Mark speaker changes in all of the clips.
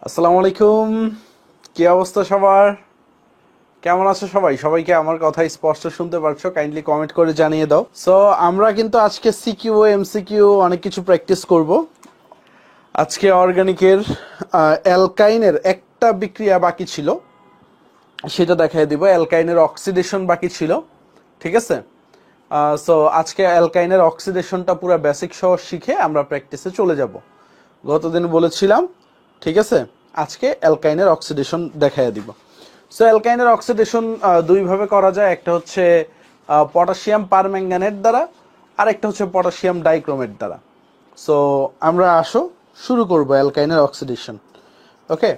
Speaker 1: আসসালামু আলাইকুম। কি অবস্থা সবার? কেমন আছো সবাই? সবাইকে আমার কথা স্পষ্ট শুনতে পারছো? কাইন্ডলি কমেন্ট করে জানিয়ে দাও। সো আমরা কিন্তু আজকে সিকিউ এমসিকিউ অনেক কিছু প্র্যাকটিস করব। আজকে অর্গানিকের অ্যালকাইনের একটা বিক্রিয়া বাকি ছিল, সেটা দেখাই দিব। অ্যালকাইনের অক্সিডেশন বাকি ছিল, ঠিক আছে? সো আজকে অ্যালকাইনের অক্সিডেশনটা পুরো বেসিক সহ শিখে আমরা প্র্যাকটিসে চলে যাব। গতদিন বলেছিলাম, ঠিক আছে? আজকে অ্যালকাইনের অক্সিডেশন দেখাইয়া দিব। সো অ্যালকাইনের অক্সিডেশন দুইভাবে করা যায়। একটা হচ্ছে পটাশিয়াম পারম্যাঙ্গানেট দ্বারা, আর একটা হচ্ছে পটাশিয়াম ডাইক্রোমেট দ্বারা। সো আমরা আসো শুরু করব অ্যালকাইনের অক্সিডেশন। ওকে,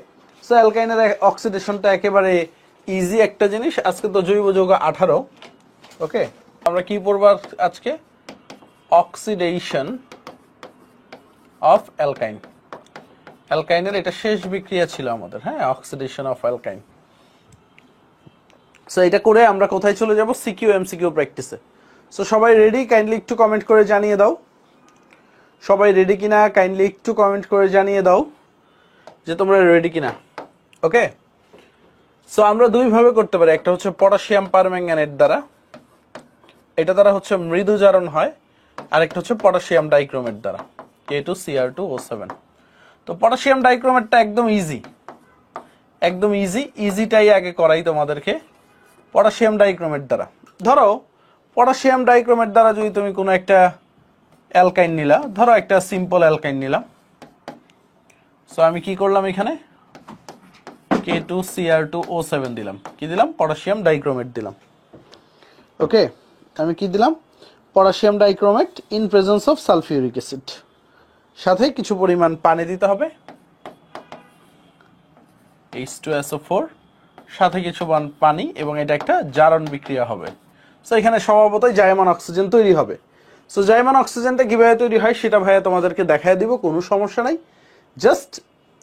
Speaker 1: সো অ্যালকাইনের অক্সিডেশনটা একেবারে ইজি একটা জিনিস। আজকে তো জৈব যৌগ 18। ওকে, আমরা কি পড়ব আজকে? Oxidation of অ্যালকাইন। অ্যালকাইনের এটা শেষ বিক্রিয়া ছিল আমাদের, হ্যাঁ, অক্সিডেশন অফ অ্যালকাইন। সো এটা করে আমরা কোথায় চলে যাব? সিকিউ এমসিকিউ প্র্যাকটিসে। সো সবাই রেডি? কাইন্ডলি একটু কমেন্ট করে জানিয়ে দাও। সবাই রেডি কিনা কাইন্ডলি একটু কমেন্ট করে জানিয়ে দাও যে তোমরা রেডি কিনা। ওকে, সো আমরা দুইভাবে করতে পারি। একটা হচ্ছে পটাশিয়াম পারম্যাঙ্গানেট দ্বারা, এটা দ্বারা হচ্ছে মৃদু জারণ হয়। আরেকটা হচ্ছে পটাশিয়াম ডাইক্রোমেট দ্বারা, K2Cr2O7। তো পটাশিয়াম ডাইক্রোমেটটা একদম ইজি, একদম ইজি। ইজিটাই আগে করাই তোমাদেরকে। পটাশিয়াম ডাইক্রোমেট দ্বারা, ধরো পটাশিয়াম ডাইক্রোমেট দ্বারা যদি তুমি কোনো একটা অ্যালকাইন নিলা, ধরো একটা সিম্পল অ্যালকাইন নিলাম। সো আমি কি করলাম এখানে? K2Cr2O7 দিলাম। কি দিলাম? পটাশিয়াম ডাইক্রোমেট দিলাম। ওকে, আমি কি দিলাম? Potassium dichromate in presence of sulphuric acid. সাথে কিছু পরিমাণ পানি দিতে হবে, H2SO4, সাথে কিছু পানি, এবং এটা একটা জারণ বিক্রিয়া হবে। সো এখানে স্বভাবতই জায়মান অক্সিজেন তৈরি হবে। সো জায়মান অক্সিজেনটা কিভাবে তৈরি হয় সেটা ভাইয়া তোমাদেরকে দেখায় দিব, কোনো সমস্যা নাই। জাস্ট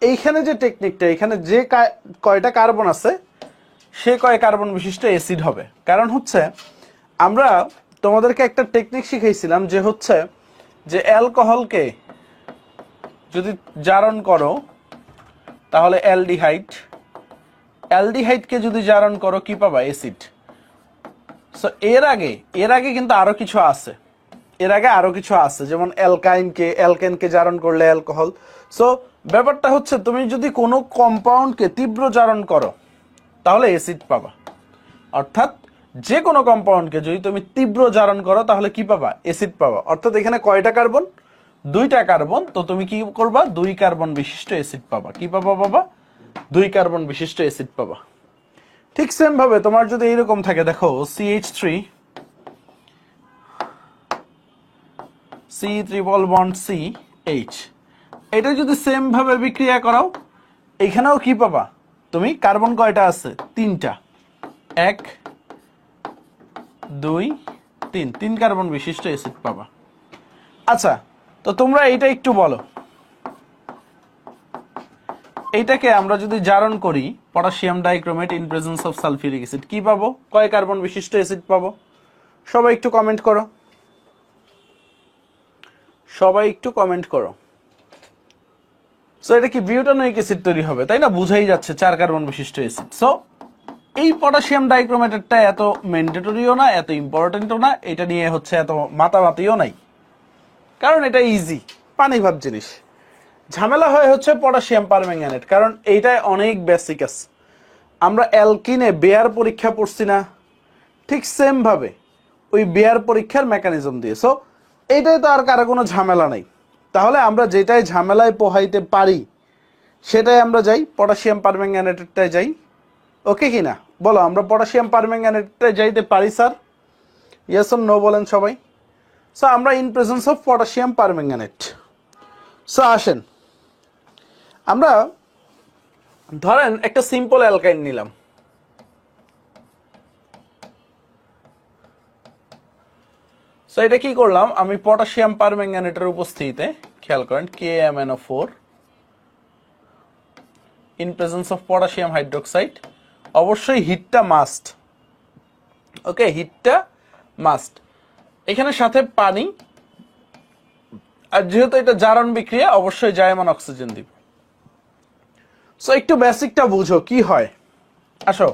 Speaker 1: এইখানে যে টেকনিকটা, এখানে যে কয়টা কার্বন আছে সে কয় কার্বন বিশিষ্ট অ্যাসিড হবে। কারণ হচ্ছে আমরা তোমাদেরকে একটা টেকনিক শিখাইছিলাম যে হচ্ছে যে অ্যালকোহলকে যদি জারণ করো তাহলে অ্যালডিহাইড, অ্যালডিহাইডকে যদি জারণ করো কি পাবা? অ্যাসিড। সো এর আগে কিন্তু আরো কিছু আছে। এর আগে আরো কিছু আছে, যেমন অ্যালকেনকে জারণ করলে অ্যালকোহল। সো ব্যাপারটা হচ্ছে তুমি যদি কোনো কম্পাউন্ডকে তীব্র জারণ করো তাহলে অ্যাসিড পাবা। অর্থাৎ যে কোনো কম্পাউন্ডকে যদি তুমি তীব্র জারণ করো তাহলে কি পাবা? অ্যাসিড পাবা। অর্থাৎ এখানে কয়টা কার্বন? দুইটা কার্বন। তো তুমি কি করবা? 2 কার্বন বিশিষ্ট অ্যাসিড পাবা। কি পাবা বাবা? 2 কার্বন বিশিষ্ট অ্যাসিড পাবা। ঠিক সেম ভাবে তোমার যদি এইরকম থাকে, দেখো C ট্রিপল বন্ড CH, এটা যদি সেম ভাবে বিক্রিয়া করাও, এখানেও কি পাবা? তুমি কার্বন কয়টা আছে? 3টা। 1 2 3, 3 কার্বন বিশিষ্ট অ্যাসিড পাবা। আচ্ছা, তো তোমরা এইটা একটু বলো, এইটাকে আমরা যদি জারণ করি potassium dichromate in presence of sulphuric acid, কি পাবো? কয় কার্বন বিশিষ্ট অ্যাসিড পাবো? সবাই একটু কমেন্ট করো, সবাই একটু কমেন্ট করো। সো এটা কি বিউটানোয়িক অ্যাসিড তৈরি হবে, তাই না? বুঝাই যাচ্ছে 4 কার্বন বিশিষ্ট অ্যাসিড। সো এই পটাশিয়াম ডাইক্রোমেটটা এত ম্যান্ডেটরিও না, এত ইম্পর্টেন্টও না, এটা নিয়ে হচ্ছে এত মাতামাতিও নাই, কারণ এটা ইজি, পানি ভাব জিনিস। ঝামেলা হয় হচ্ছে পটাশিয়াম পারম্যাঙ্গানেট, কারণ এইটাই অনেক বেসিক আছে। আমরা অ্যালকিনে বেয়ার পরীক্ষা পড়ছি না? ঠিক সেম ভাবে ওই বেয়ার পরীক্ষার মেকানিজম দিয়ে। সো এইটাই তো আর কারো কোনো ঝামেলা নাই। তাহলে আমরা যেটাই ঝামেলায় পোহাইতে পারি সেটাই আমরা যাই, পটাশিয়াম পারম্যাঙ্গানেটটায় যাই। ওকে কিনা বলো? আমরা পটাশিয়াম পারম্যাঙ্গানেটটায় যাইতে পারি স্যার? ইয়েস অর নো বলেন সবাই। সো আমরা in presence of potassium permanganate. So আসেন, আমরা ধরেন একটা সিম্পল অ্যালকাইন নিলাম। সো এটা কি করলাম আমি? পটাশিয়াম পারম্যাঙ্গানেটের উপস্থিতিতে, খেয়াল করেন, KMnO4 in presence of potassium hydroxide. অবশ্যই হিটটা মাস্ট। ওকে, হিটটা মাস্ট। এখানে সাথে পানি, আর যেহেতু এটা জারণ বিক্রিয়া অবশ্যই জায়মান অক্সিজেন দিব। সো একটু বেসিকটা বুঝো কি হয়। আসো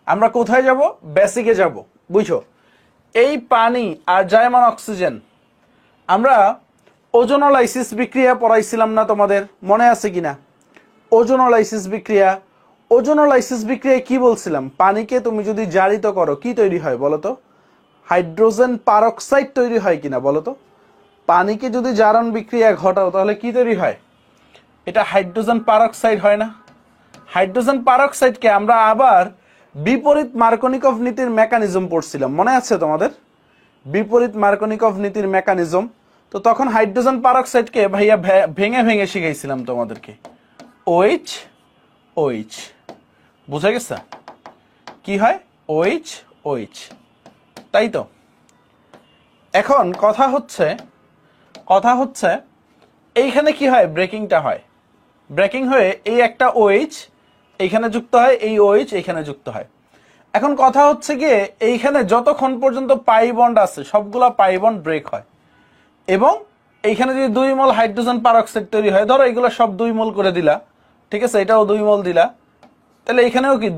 Speaker 1: আমরা কোথায় যাব, বেসিকে যাব। বুঝো, এই পানি আর জায়মান অক্সিজেন আমরা ওজোনোলাইসিস বিক্রিয়া পড়াইছিলাম না তোমাদের, মনে আছে কিনা? ওজোনোলাইসিস বিক্রিয়া, ওজোনোলাইসিস বিক্রিয়ায় কি বলছিলাম? পানিকে তুমি যদি জারিত করো কি তৈরি হয় বলো তো? হাইড্রোজেন পারক্সাইড তৈরি হয় কিনা বলো তো? পানিকে যদি জারণ বিক্রিয়া ঘটাও তাহলে কি তৈরি হয়? এটা হাইড্রোজেন পারক্সাইড হয় না? হাইড্রোজেন পারক্সাইডকে আমরা আবার বিপরীত মার্কনিকভ নীতির মেকানিজম পড়ছিলাম, মনে আছে তোমাদের? বিপরীত মার্কনিকভ নীতির মেকানিজম। তো তখন হাইড্রোজেন পারক্সাইডকে ভাইয়া ভেঙে ভেঙে শিখাইছিলাম তোমাদেরকে। ওইচ ওইচ, বুঝা গেছে কি হয়? ওইচ ওইচ, তাই তো। এখন কথা হচ্ছে এইখানে কি হয়? ব্রেকিংটা হয়। ব্রেকিং হয়ে এই একটা ওইচ এইখানে যুক্ত হয়, এই ওইচ এইখানে যুক্ত হয়। এখন কথা হচ্ছে গিয়ে এইখানে যতক্ষণ পর্যন্ত পাই বন্ড আছে সবগুলা পাই বন্ড ব্রেক হয়, এবং এইখানে যদি 2 মোল হাইড্রোজেন পারক্সাইড তৈরি হয়, ধরো এগুলো সব 2 মোল করে দিলা, ঠিক আছে, এটাও 2 মোল দিলা, তাহলে এখানেও কি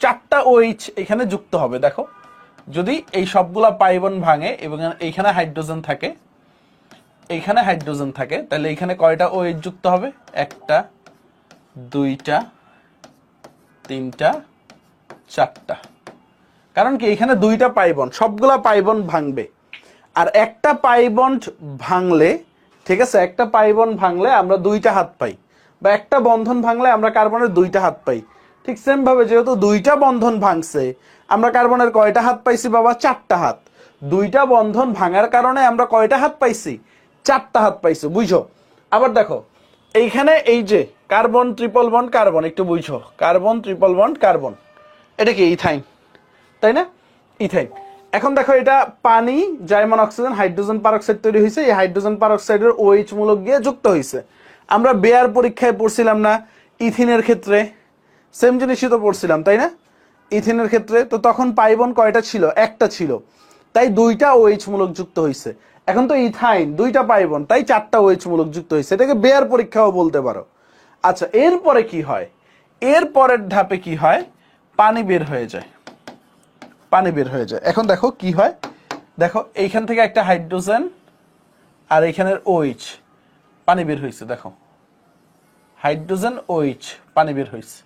Speaker 1: 4টা ওইচ এখানে যুক্ত হবে। দেখো, যদি এই সবগুলা পাই বন্ড ভাঙে এবং এইখানে হাইড্রোজেন থাকে, এইখানে হাইড্রোজেন থাকে, তাহলে এখানে কয়টা ওইচ যুক্ত হবে? 1টা 2টা 3টা 4টা। কারণ কি এখানে 2টা পাই বন্ড, সবগুলা পাই বন্ড ভাঙবে। আর একটা পাই বন্ড ভাঙলে, ঠিক আছে, একটা পাই বন্ড ভাঙলে আমরা 2টা হাত পাই, বা একটা বন্ধন ভাঙলে আমরা কার্বনের 2টা হাত পাই। ঠিক সেম ভাবে যেহেতু 2টা বন্ধন ভাঙছে, আমরা কার্বনের কয়টা হাত পাইছি বাবা? 4টা হাত। 2টা বন্ধন ভাঙার কারণে আমরা কয়টা হাত পাইছি? 4টা হাত পাইছি। বুঝো, আবার দেখো এইখানে এই যে কার্বন ট্রিপল বন্ড কার্বন, একটু বুঝো, কার্বন ট্রিপল বন্ড কার্বন, এটা কি ইথাইন, তাই না? ইথাইন। এখন দেখো এটা পানি, জাইমান অক্সিজেন, হাইড্রোজেন পারক্সাইড তৈরি হয়েছে, এই হাইড্রোজেন পারক্সাইডের OH মূলক গিয়ে যুক্ত হয়েছে। আমরা বেয়ার পরীক্ষায় পড়ছিলাম না ইথিনের ক্ষেত্রে? সেম জিনিসই তো পড়ছিলাম, তাই না? ইথিনের ক্ষেত্রে তো তখন পাইবন কয়টা ছিল? একটা ছিল, তাই 2টা OH মূলক যুক্ত হয়েছে। এখন তো ইথাইন 2টা পাইবন, তাই 4টা OH মূলক যুক্ত হয়েছে। এটাকে বেয়ার পরীক্ষাও বলতে পারো। আচ্ছা, এরপরে কি হয়? এর পরের ধাপে কি হয়? পানি বের হয়ে যায়, পানি বের হয়ে যায়। এখন দেখো কি হয়, দেখো এইখান থেকে একটা হাইড্রোজেন আর এইখানের OH, পানি বের হয়েছে। দেখো হাইড্রোজেন OH, পানি বের হয়েছে।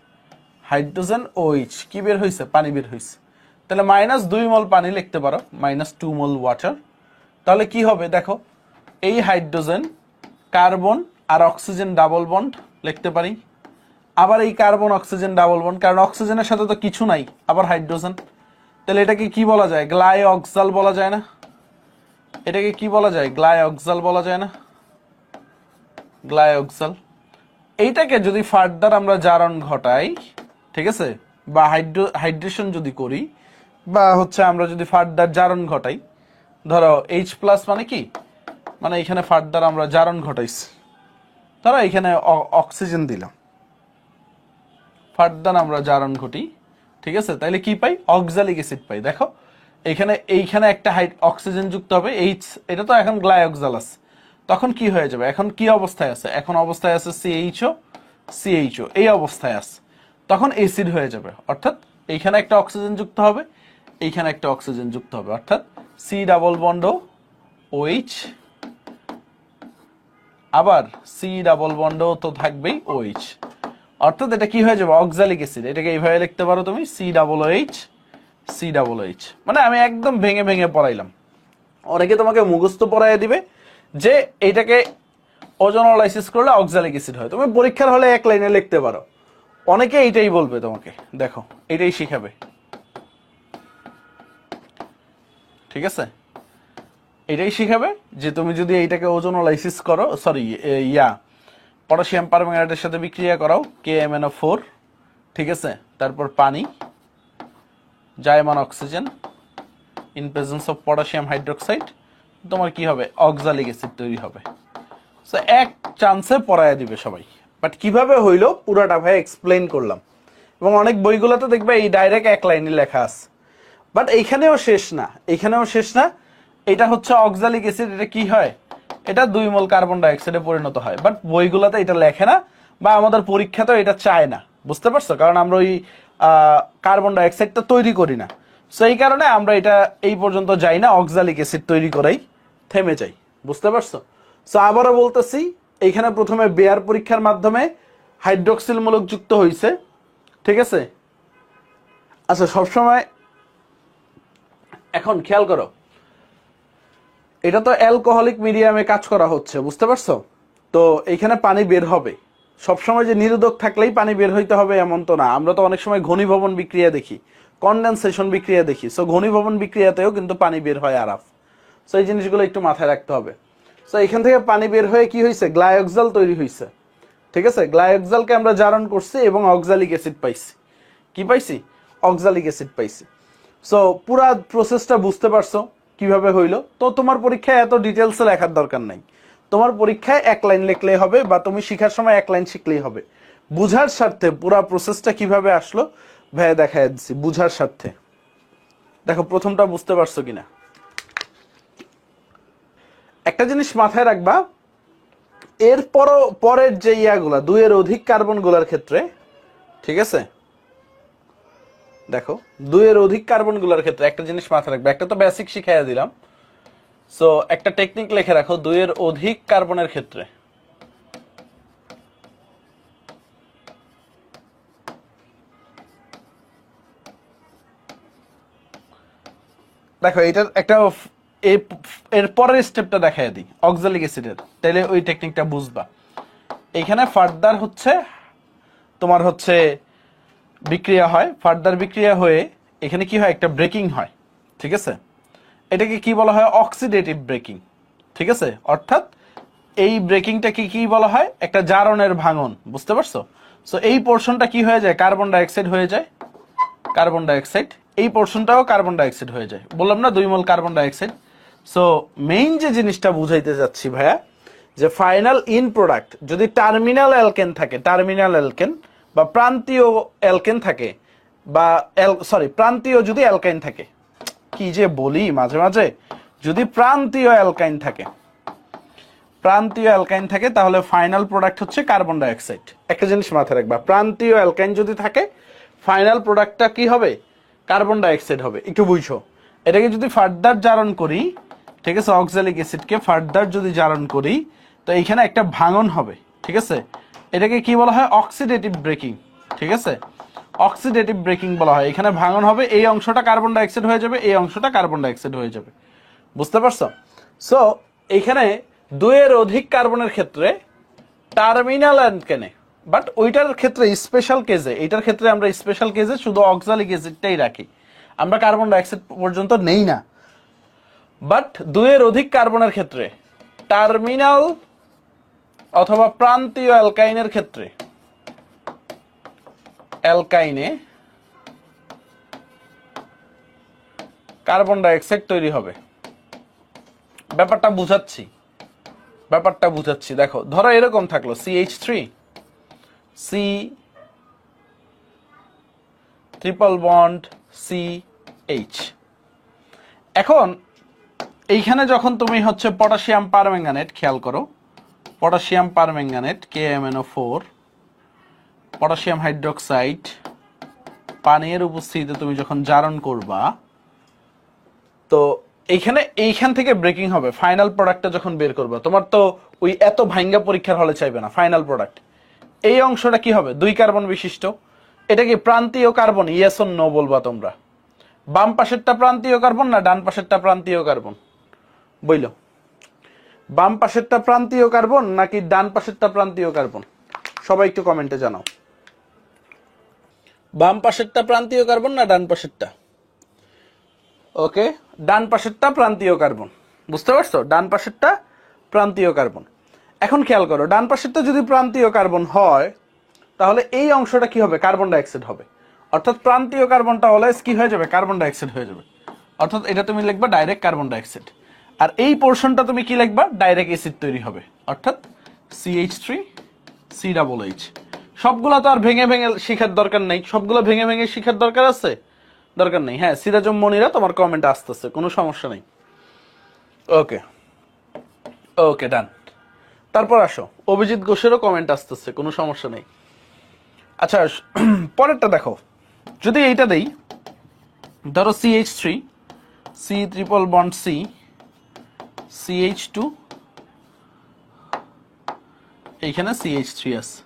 Speaker 1: হাইড্রোজেন OH কি বের হয়েছে? পানি বের হয়েছে। তাহলে -2 মোল পানি লিখতে পারো, -2 মোল ওয়াটার। তাহলে কি হবে দেখো, এই হাইড্রোজেন, কার্বন আর অক্সিজেন ডাবল বন্ড লিখতে পারি। আবার এই কার্বন অক্সিজেন ডাবল বন্ড, কারণ অক্সিজেনের সাথে তো কিছু নাই, আবার হাইড্রোজেন। তাহলে এটাকে কি বলা যায়? গ্লাইঅক্সাল বলা যায় না? এটাকে কি বলা যায়? গ্লাইঅক্সাল বলা যায় না? গ্লাইঅক্সাল। এইটাকে যদি ফার্দার আমরা জারণ ঘটাই, ঠিক আছে, বা হাইড্রেশন যদি করি, বা হচ্ছে আমরা যদি ফার্দার জারণ ঘটাই, ধরো H+ মানে কি, মানে এখানে ফার্দার আমরা জারণ ঘটাইছি, ধরো এখানে অক্সিজেন দিলাম, ফার্দার আমরা জারণ ঘটি, ঠিক আছে, তাইলে কি পাই? অক্সালিক অ্যাসিড পাই। দেখো এইখানে একটা অক্সিজেন যুক্ত হবে, এটা তো এখন গ্লাইঅক্সাল আছে, তখন কি হয়ে যাবে? এখন কি অবস্থায় আছে? এখন অবস্থায় আছে CHO, এই অবস্থায় আছে, তখন অ্যাসিড হয়ে যাবে। অর্থাৎ এইখানে একটা অক্সিজেন যুক্ত হবে, এইখানে একটা অক্সিজেন যুক্ত হবে, অর্থাৎ C ডাবল বন্ড OH, আবার C ডাবল বন্ড তো থাকবেই OH, অর্থাৎ এটা কি হয়ে যাবে? Oxalic acid. এটাকে এইভাবে লিখতে পারো তুমি, COOH। মানে আমি একদম ভেঙে ভেঙে পড়াইলাম, অনেকে তোমাকে মুখস্থ পড়াইয়া দিবে যে এইটাকে ওজোনোলাইসিস করলে অক্সালিক অ্যাসিড হয়, তুমি পরীক্ষার হলে এক লাইনে লিখতে পারো। অনেকে এইটাই বলবে তোমাকে, দেখো এটাই শিখাবে, ঠিক আছে, এটাই শিখাবে যে তুমি যদি এইটাকে ওজোনোলাইসিস করো, সরি পটাশিয়াম পারম্যাঙ্গানেটের সাথে বিক্রিয়া করাও, KMnO4, ঠিক আছে, তারপর পানি, জাইমান oxygen, in presence of potassium hydroxide, তোমার কি হবে? অক্সালিক অ্যাসিড তৈরি হবে। সো এক চান্সে পড়ায়া দিবে সবাই, বাট কিভাবে হইলো পুরাটা ভাই এক্সপ্লেইন করলাম, এবং অনেক বইগুলোতে দেখবে এই ডাইরেক্ট এক লাইনে লেখা আছে। বাট এইখানেও শেষ না, এটা হচ্ছে অক্সালিক অ্যাসিড। এটা কি হয়? এটা 2 মোল কার্বন ডাইঅক্সাইডে পরিণত হয়, বাট বইগুলোতে এটা লেখে না, বা আমাদের পরীক্ষাতেও এটা চায় না। বুঝতে পারছো? কারণ আমরা ওই কার্বন ডাইঅক্সাইডটা তৈরি করি না, সো এই কারণে আমরা এটা এই পর্যন্ত যাই না, অক্সালিক অ্যাসিড তৈরি করেই থেমে যাই। বুঝতে পারছো? সো আবারও বলতেছি, এইখানে প্রথমে বেয়ার পরীক্ষার মাধ্যমে হাইড্রোক্সিল মূলক যুক্ত হয়েছে, ঠিক আছে? আচ্ছা, সবসময় এখন খেয়াল করো, এটা তো অ্যালকোহলিক মিডিয়ামে কাজ করা হচ্ছে, বুঝতে পারছো? তো এইখানে পানি বের হবে। সবসময় যে নিরোধক থাকলেই পানি বের হইতে হবে এমন তো না। আমরা তো অনেক সময় ঘনীভবন বিক্রিয়া দেখি, কনডেনসেশন বিক্রিয়া দেখি। সো ঘনীভবন বিক্রিয়াতেও কিন্তু পানি বের হয় আরাফ। সো এই জিনিসগুলো একটু মাথায় রাখতে হবে। সো এখান থেকে পানি বের হয়ে কি হয়েছে? গ্লাইঅক্সাল তৈরি হয়েছে, ঠিক আছে? গ্লাইঅক্সালকে আমরা জারণ করছি এবং অক্সালিক অ্যাসিড পাইছি। কি পাইছি? অক্সালিক অ্যাসিড পাইছি। সো পুরা প্রসেসটা বুঝতে পারছো কিভাবে হইলো? তো তোমার পরীক্ষায় এত ডিটেলসে লেখার দরকার নাই। তোমার পরীক্ষায় এক লাইন লিখলেই হবে, বা তুমি শিখার সময় এক লাইন শিখলেই হবে। বুঝার স্বার্থে পুরা প্রসেসটা কিভাবে আসলো ভাইয়া দেখাই দিচ্ছি, বুঝার স্বার্থে। দেখো প্রথমটা বুঝতে পারছো কিনা। একটা জিনিস মাথায় রাখবা, পরের যে ইয়াগুলা, দুইয়ের অধিক কার্বন গুলার ক্ষেত্রে, ঠিক আছে? দেখো দুইয়ের অধিক কার্বন গুলার ক্ষেত্রে একটা জিনিস মাথায় রাখবে। একটা তো বেসিক শিখাইয়া দিলাম, সো একটা টেকনিক লিখে রাখো। দুইয়ের অধিক কার্বনের ক্ষেত্রে দেখো এটার একটা এর পরের স্টেপটা দেখাই দিই অক্সালিক অ্যাসিডের, তাইলে ওই টেকনিকটা বুঝবা। এইখানে ফার্দার হচ্ছে তোমার হচ্ছে বিক্রিয়া হয়, ফার্দার বিক্রিয়া হয়ে এখানে কি হয়? একটা ব্রেকিং হয়, ঠিক আছে? এটাকে কি বলা হয়? অক্সিডেটিভ ব্রেকিং, ঠিক আছে? অর্থাৎ এই ব্রেকিংটাকে কি বলা হয়? একটা জারণের ভাঙন, বুঝতে পারছো? সো এই পোর্শনটা কি হয়ে যায়? কার্বন ডাইঅক্সাইড হয়ে যায়, কার্বন ডাইঅক্সাইড। এই পোর্শনটাও কার্বন ডাইঅক্সাইড হয়ে যায়। বললাম না 2 মোল কার্বন ডাইঅক্সাইড। সো মেইন যে জিনিসটা বুঝাইতে যাচ্ছি ভাইয়া, যে ফাইনাল ইন প্রোডাক্ট যদি টার্মিনাল অ্যালকেন থাকে, টার্মিনাল অ্যালকেন বা প্রান্তীয় অ্যালকেন থাকে, বা প্রান্তীয় যদি অ্যালকাইন থাকে, কি যে বলি মাঝে মাঝে, যদি প্রান্তীয় অ্যালকাইন থাকে, প্রান্তীয় অ্যালকাইন থাকে, তাহলে ফাইনাল প্রোডাক্ট হচ্ছে কার্বন ডাইঅক্সাইড। একটা জিনিস মাথায় রাখবা, প্রান্তীয় অ্যালকাইন যদি থাকে, ফাইনাল প্রোডাক্টটা কি হবে? কার্বন ডাইঅক্সাইড হবে। একটু বুঝো, এটাকে যদি ফার্দার জারণ করি, ঠিক আছে, অক্সালিক অ্যাসিডকে ফার্দার যদি জারণ করি, তো এইখানে একটা ভাঙন হবে, ঠিক আছে? এটাকে কি বলা হয়? অক্সিডেটিভ ব্রেকিং, ঠিক আছে? অক্সিডেটিভ ব্রেকিং বলা হয়। এখানে ভাঙন হবে, এই অংশটা কার্বন ডাইঅক্সাইড হয়ে যাবে, এই অংশটা কার্বন ডাইঅক্সাইড হয়ে যাবে। বুঝতে পারছো? সো এইখানে দুইয়ের অধিক কার্বনের ক্ষেত্রে টার্মিনাল অ্যালকেনে, বাট ওইটার ক্ষেত্রে স্পেশাল কেজে, এইটার ক্ষেত্রে আমরা স্পেশাল কেজে শুধু অক্সালিক অ্যাসিডটাই রাখি, আমরা কার্বন ডাইঅক্সাইড পর্যন্ত নেই না। বাট দুইয়ের অধিক কার্বনের ক্ষেত্রে টার্মিনাল অথবা প্রান্তীয় অ্যালকাইনের ক্ষেত্রে, অ্যালকাইনে কার্বন ডাইঅক্সাইড তৈরি হবে। ব্যাপারটা বুঝাচ্ছি। দেখো ধরো এরকম থাকলো CH3 C triple bond CH। এখন এইখানে যখন তুমি হচ্ছে পটাশিয়াম পারম্যাঙ্গানেট, খেয়াল করো, potassium permanganate KMnO4, potassium hydroxide পানির উপস্থিতিতে তুমি যখন জারণ করবা, তো এইখান থেকে ব্রেকিং হবে। ফাইনাল প্রোডাক্টটা যখন বের করবা, তোমার তো ওই এত ভাঙ্গা পরীক্ষার হলে চাইবে না। ফাইনাল প্রোডাক্ট এই অংশটা কি হবে? 2 কার্বন বিশিষ্ট। এটা কি প্রান্তীয় কার্বন? ইয়েস অর নো বলবা তোমরা। বাম পাশেরটা প্রান্তীয় কার্বন না ডান পাশেরটা প্রান্তীয় কার্বন? বইলো, বাম পাশেরটা প্রান্তীয় কার্বন নাকি ডান পাশেরটা প্রান্তীয় কার্বন? সবাই একটু কমেন্টে জানাও, বাম পাশেরটা প্রান্তীয় কার্বন না ডান পাশেরটা? ওকে, ডান পাশেরটা প্রান্তীয় কার্বন। বুঝতে পারছো? ডান পাশেরটা প্রান্তীয় কার্বন। এখন খেয়াল করো, ডান পাশেরটা যদি প্রান্তীয় কার্বন হয়, তাহলে এই অংশটা কি হবে? কার্বন ডাইঅক্সাইড হবে। অর্থাৎ প্রান্তীয় কার্বনটা অলওয়েজ কি হয়ে যাবে? কার্বন ডাইঅক্সাইড হয়ে যাবে। অর্থাৎ এটা তুমি লিখবা ডাইরেক্ট কার্বন ডাইঅক্সাইড। আর এই পোর্শনটা তুমি কি লিখবা? ডাইরেক্ট অ্যাসিড তৈরি হবে, অর্থাৎ CH3CH। সবগুলো তো আর ভেঙে ভেঙে শিখার দরকার নেই। সবগুলো ভেঙে ভেঙে শিখার দরকার আছে? দরকার নেই। হ্যাঁ, সিরাজম মনিরা তোমার কমেন্ট আসতেছে, কোনো সমস্যা নেই। ওকে ডান। তারপর আসো, অভিজিৎ ঘোষেরও কমেন্ট আসতেছে, কোনো সমস্যা নেই। আচ্ছা পরেরটা দেখো, যদি এইটা দেই, ধরো CH3 C triple bond C CH2, এইখানে CH3 আছে,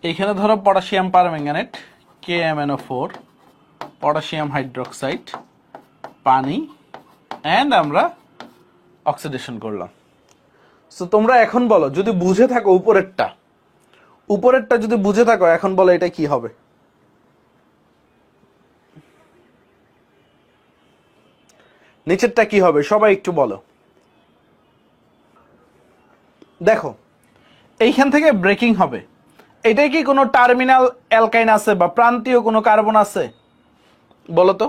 Speaker 1: এইখানে ধরো potassium permanganate KMnO4, potassium hydroxide, পানি, এন্ড আমরা অক্সিডেশন করলাম। সো তোমরা এখন বলো, যদি বুঝে থাকো উপরেরটা যদি বুঝে থাকো, এখন বলো এটা কি হবে? নিচেরটা কি হবে সবাই একটু বলো। দেখো এইখান থেকে ব্রেকিং হবে, এটাই কি কোনো টার্মিনাল অ্যালকাইন আছে বা প্রান্তীয় কোনো কার্বন আছে? বলো তো,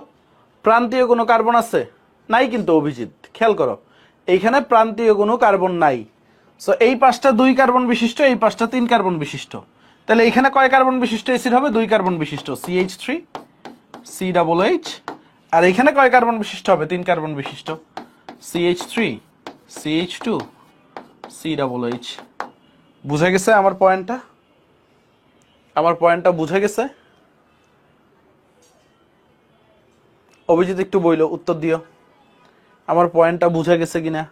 Speaker 1: প্রান্তীয় কোনো কার্বন আছে? নাই কিন্তু অভিজিৎ, খেয়াল করো এইখানে প্রান্তীয় কোনো কার্বন নাই। সো এই পাঁচটা 2 কার্বন বিশিষ্ট, এই পাঁচটা 3 কার্বন বিশিষ্ট, তাহলে এখানে কয় কার্বন বিশিষ্ট অ্যাসিড হবে? 2 কার্বন বিশিষ্ট CH3 COOH, আর এখানে কয় কার্বন বিশিষ্ট হবে? 3 কার্বন বিশিষ্ট CH3 CH2 COOH। বুঝে গেছে আমার পয়েন্টটা? আমার পয়েন্টটা বুঝে গেছে? অভিজিৎ একটু বইলো, উত্তর দিও আমার পয়েন্টটা বুঝে গেছে কিনা।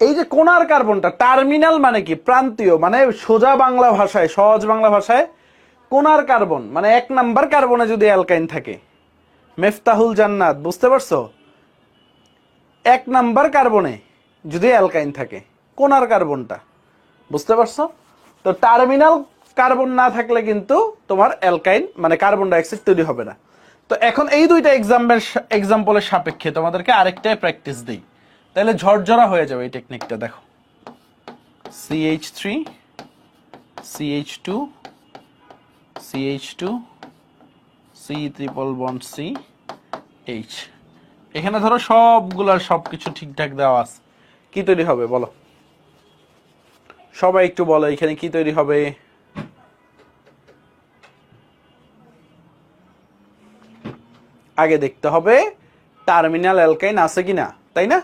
Speaker 1: এই যে কোণার কার্বনটা, টার্মিনাল মানে কি? প্রান্তীয়, মানে সোজা বাংলা ভাষায়, সহজ বাংলা ভাষায় কোণার কার্বন মানে 1 নাম্বার কার্বনে যদি অ্যালকাইন থাকে, মেফতাহুল জান্নাত, বুঝতে পারছো? 1 নাম্বার কার্বনে যদি অ্যালকাইন থাকে, কোণার কার্বনটা, বুঝতে পারছো? তো টার্মিনাল কার্বন না থাকলে কিন্তু তোমার অ্যালকাইন মানে কার্বন ডাইঅক্সাইড তৈরি হবে না। তো এখন এই দুইটা এক্সাম্পলের সাপেক্ষে তোমাদেরকে আরেকটাই প্র্যাকটিস দিই, তাহলে ঝরঝরা হয়ে যাবে এই টেকনিকটা। দেখো CH3 CH2 CH2 C triple bond C H, এখানে ধরো সবগুলার সবকিছু ঠিকঠাক দেওয়া আছে, কি তৈরি হবে বলো? সবাই একটু বলো এখানে কি তৈরি হবে? আগে দেখতে হবে টার্মিনাল অ্যালকাইন আছে কিনা, তাই না?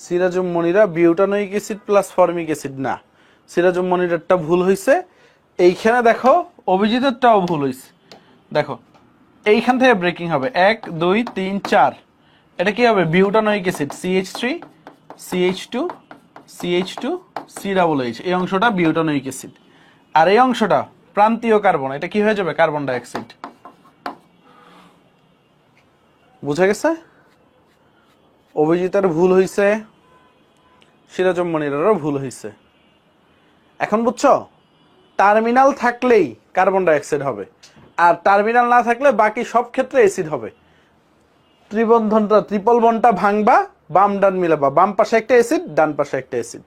Speaker 1: Sirajum Monira butanoic acid plus formic acid না, সিরাজুম মনিরারটা ভুল হয়েছে। এইখানে দেখো অভিজিতেরটাও ভুল হয়েছে। দেখো এইখান থেকে ব্রেকিং হবে 1 2 3 4, এটা কি হবে? Butanoic acid CH3 CH2 CH2 COOH, এই অংশটা বিউটানোইক অ্যাসিড, আর এই অংশটা প্রান্তীয় কার্বন, এটা কি হয়ে যাবে? Carbon dioxide. বুঝা গেছে? অভিজিতের ভুল হয়েছে, সিরাজুম মনিরেরও ভুল হয়েছে। এখন বুঝছো? টার্মিনাল থাকলেই কার্বন ডাইঅক্সাইড হবে, আর টার্মিনাল না থাকলে বাকি সব ক্ষেত্রে অ্যাসিড হবে। ত্রিবন্ধনটা, ট্রিপল বন্ডটা ভাঙবা, বাম ডান মিলাবা, বাম পাশে একটা অ্যাসিড, ডান পাশে একটা অ্যাসিড।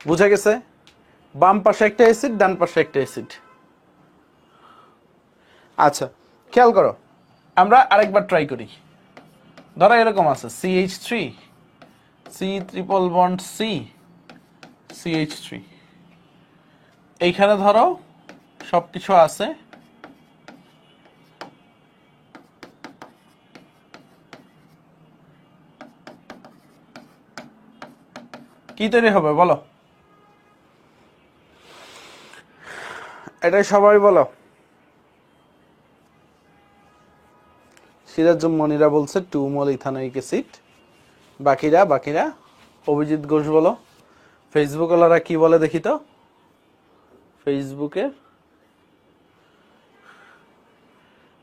Speaker 1: বুঝা গেছে? বাম পাশে একটা অ্যাসিড, ডান পাশে একটা অ্যাসিড। আচ্ছা খেয়াল করো, আমরা আরেকবার ট্রাই করি। ধরো এরকম আছে CH3 C triple bond C CH3, এইখানে ধরো সবকিছু আছে, কি তৈরি হবে বলো? এটাই সবাই বলো। সিরাজুম মনিরা বলছে 2 মোল ইথানোইক অ্যাসিড, বাকিরা অভিজিৎ ঘোষ বলো। ফেসবুক ওলারা কি বলে দেখি তো, ফেসবুকে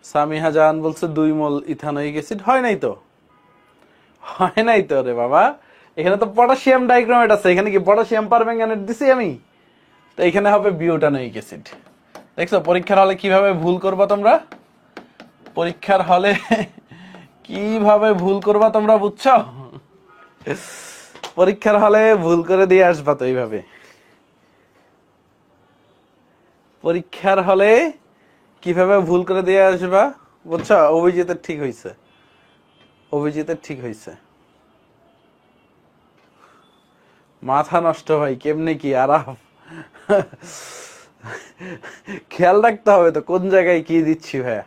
Speaker 1: সামিহা জাহান বলছে 2 মোল ইথানোইক অ্যাসিড। হয় নাই তো, হয় নাই তো রে বাবা, এখানে তো পটাশিয়াম ডাইক্রোমেট আছে, এখানে কি পটাশিয়াম পারম্যাঙ্গানেট দিছি আমি? তো এখানে হবে বিউটানোইক অ্যাসিড। দেখছো পরীক্ষার হলে কিভাবে ভুল করবা তোমরা? পরীক্ষার হলে কিভাবে ভুল করবা তোমরা, বুঝছো? পরীক্ষার হলে ভুল করে দিয়ে আসবা তো এইভাবে। পরীক্ষার হলে কিভাবে ভুল করে দিয়ে আসবা, বুঝছো? অভিজিতের ঠিক হয়েছে, অভিজিতের ঠিক হয়েছে। মাথা নষ্ট ভাই, কেমনে কি আরাম, খেয়াল রাখতে হবে তো কোন জায়গায় কি দিচ্ছি ভাইয়া।